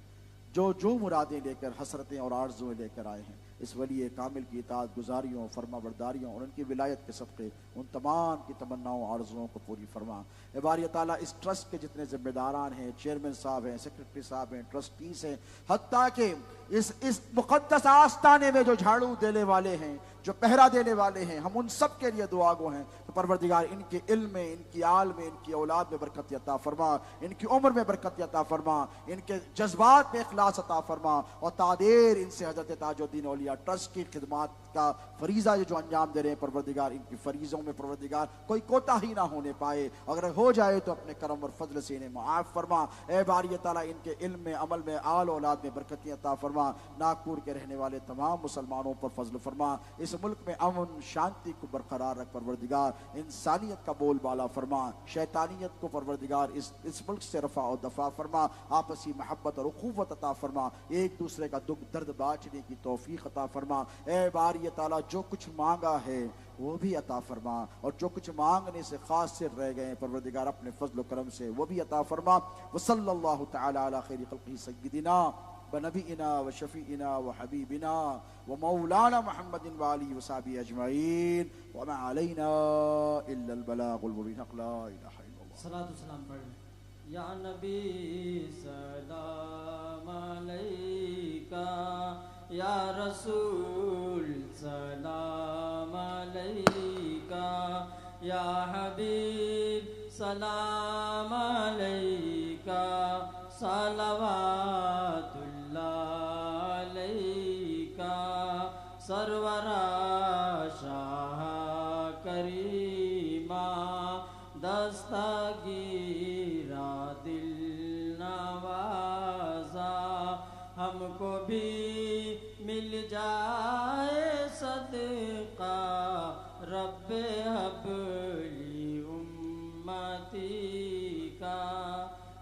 जो जो मुरादें लेकर, हसरतें और आरज़ुएं लेकर आए हैं, इस वली कामिल की इताअत गुजारियों, फरमा बरदारियों और उनकी विलायत के सदक़े उन तमाम की तमन्नाओं आरज़ुओं को पूरी फरमा। ए बारी ताला इस ट्रस्ट के जितने ज़िम्मेदारान हैं, चेयरमैन साहब हैं, सेक्रेटरी साहब हैं, ट्रस्टीज़ हैं, हत्ता कि इस मुक़द्दस आस्ताने में जो झाड़ू देने वाले हैं, जो पहरा देने वाले हैं, हम उन सब के लिए दुआ गो हैं। तो परवरदिगार इनके इल्म में, इनकी आल में, इनकी औलाद में बरकत अता फरमा, इनकी उम्र में बरकत अता फरमा, इनके जज्बात में इखलास अता फरमा और तादेर इनसे हज़रत ताजुद्दीन औलिया ट्रस्ट की खिदमात का फरीज़ा जो अंजाम दे रहे हैं, परवरदिगार इनकी फरीज़ों में परवरदिगार कोई कोताही ना होने पाए, अगर हो जाए तो अपने करम और फजल से इन्हें माफ़ फरमा। ए बारी ताला इनके इल्म में, अमल में, आल औलाद में बरकत अता फरमा। नागपुर के रहने वाले तमाम मुसलमानों पर फजल फरमा, इस मुल्क में अमन शांति को बरकरार रख परवरदिगार। इंसानियत का बोलबाला फरमा, शैतानियत को परवरदिगार इस मुल्क से रफा और दफा फरमा, आपसी मोहब्बत और उखुवत अता फरमा, एक दूसरे का दुख दर्द बांटने की तौफीक अता फरमा। ए बारी ताला जो कुछ मांगा है वो भी अता फरमा, और जो कुछ मांगने से खास से रह गए परवरदिगार अपने फजल करम से वो भी अता फरमा। वसल्लल्लाहु तआला अला खैरि खल्क़िही सय्यिदिना व नबीना व शफीना व हबीबिना व मौलाना मुहम्मदिन व आलिहि व सहबिही अजमईन व मा अलैना इल्ला अल बलागुल मुबीन। ला इलाहा इल्लल्लाह। सलातु सलाम पढ़ लें। या नबी सलाम अलैका, या रसूल सलाम अलैका, या हबीब सलाम अलैका, सलवातुल्लाह अलैका, सरवरा शाह करीमा, दस्तगीरा दिल नवाजा, हमको भी मिल जाए सदका, रब्बे हबली उम्मती का।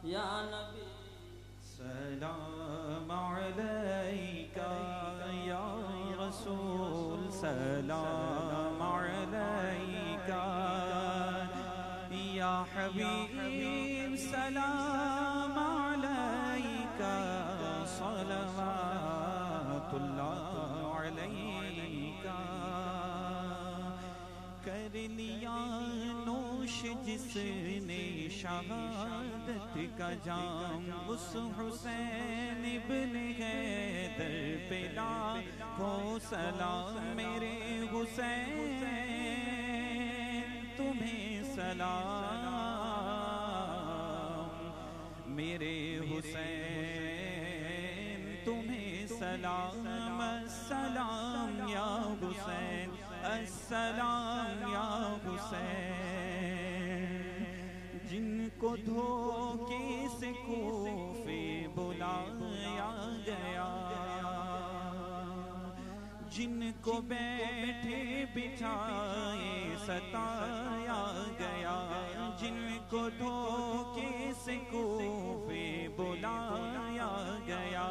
या नबी सलाम अलैका या रसूल सलाम अलैका, या हबीब सलाम अलैका, सलवातुल्लाह अलैका। कर लिया नोश जिसने शहादत का जाम, उस हुसैन इब्ने हैदर पे लाखों सलाम। मेरे हुसैन तुम्हें सलाम, मेरे हुसैन तुम्हें सलाम। अस्सलाम या हुसैन, अस्सलाम या हुसैन। जिनको धोखे से कोफे बुलाया गया, जिनको बैठे बिठाए सताया गया, जिनको धोखे से कोफे बुलाया गया,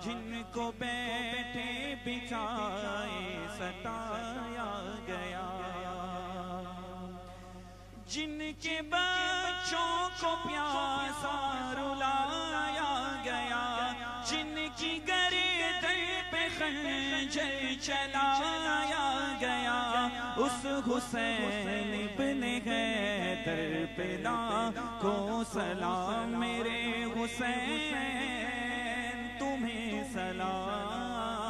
जिनको बैठे बिठाए सताया गया, जिनके बच्चों को प्यासा रुलाया गया, जिनकी गर्दन पे खंजर चलाया गया, उस हुसैन इब्ने हैदर पे लाखों सलाम। मेरे हुसैन तुम्हें सलाम,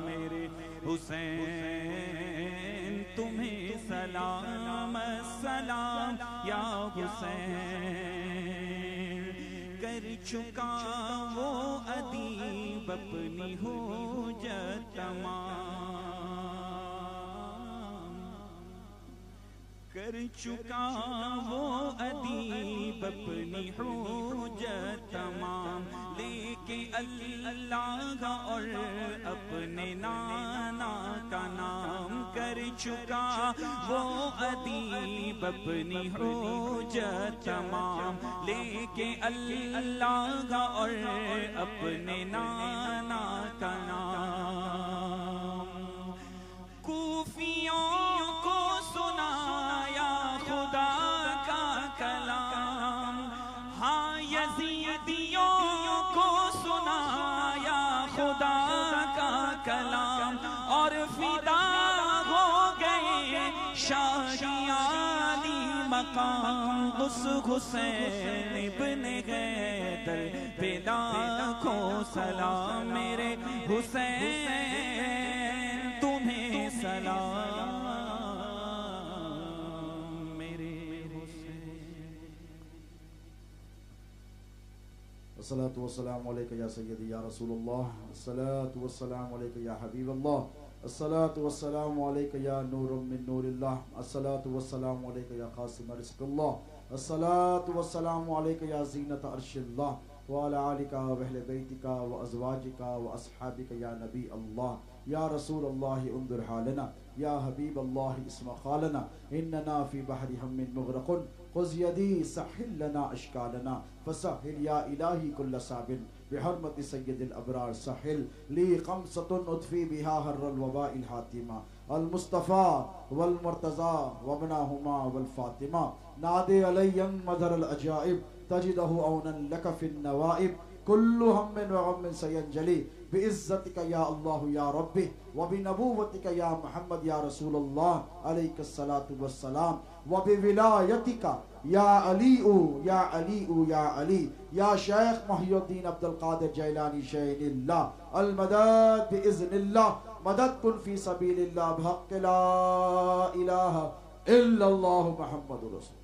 मेरे हुसैन तुम्हें सलाम। सलाम या हुसैन। कर चुका वो अदीब अपनी हुज्जत तमाम, कर चुका वो अदीब अपनी हुज्जत तमाम। लेके अल्लाह और अपने नाना का नाम, कर चुका वो अदीब अपनी हुज्जत तमाम। लेके अल्लाह और अपने नाना का नाम। कूफियों को सुनाया खुदा का कलाम, हाँ यजीदियों को सुनाया खुदा का कलाम। और फिदा हो गए शाही आली मकाम, उस हुसैन इब्ने हैदर पे लाखों सलाम। मेरे हुसैन तुम्हें सलाम, मेरे हुसैन। अस्सलातु वस्सलामु अलैका या सय्यदी या रसूलल्लाह, अस्सलातु वस्सलामु अलैका या हबीबल्लाह, अस्सलातु वस्सलामु अलैका या नूरुम मिन नूरिल्लाह, अस्सलातु वस्सलामु अलैका या क़ासिम रिज़्क़िल्लाह, अस्सलातु वस्सलामु अलैका या ज़ीनत अर्शिल्लाह व अला आलिका व अहले बैतिका व अज़वाजिका व अस्हाबिका या नबी अल्लाह। या रसूल अल्लाह उन्दिर हालना या हबीब अल्लाह इस्मा खालना इन्नना फी बहरी हम्मिन मुगरकुन खुज़ यदी सहिल लना अश्कालना फसहिल या इलाही कुल्ल साबिन बिहरमति सय्यदिल अबरार सहिल ली खम्सतुन उद्फी बिहा हर्रल वबाइल हातिमा अल मुस्तफ़ा वल मुर्तज़ा वबनाहुमा वल फातिमा नादे अलय्यन मज़र अल अजाइब तजिदहु औनन लक फिन नवाइब कुल्लु हम्मिन व गम्मिन सयंजली बिइज़्ज़तिका या अल्लाह या रब्बी व बिनबुव्वतिका या मुहम्मद या रसूल अल्लाह अलैहिस्सलातु वस्सलाम व बिविलायतिका या अलीउ या अलीउ या अली या शेख मुहियुद्दीन अब्दुल कादिर जैलानी शैनिल्लाह अल मदद बिइज़्निल्लाह मदद कुन फी सबीलिल्लाह बिहक़्क़ि ला इलाहा इल्लल्लाहु मुहम्मदुर रसूल।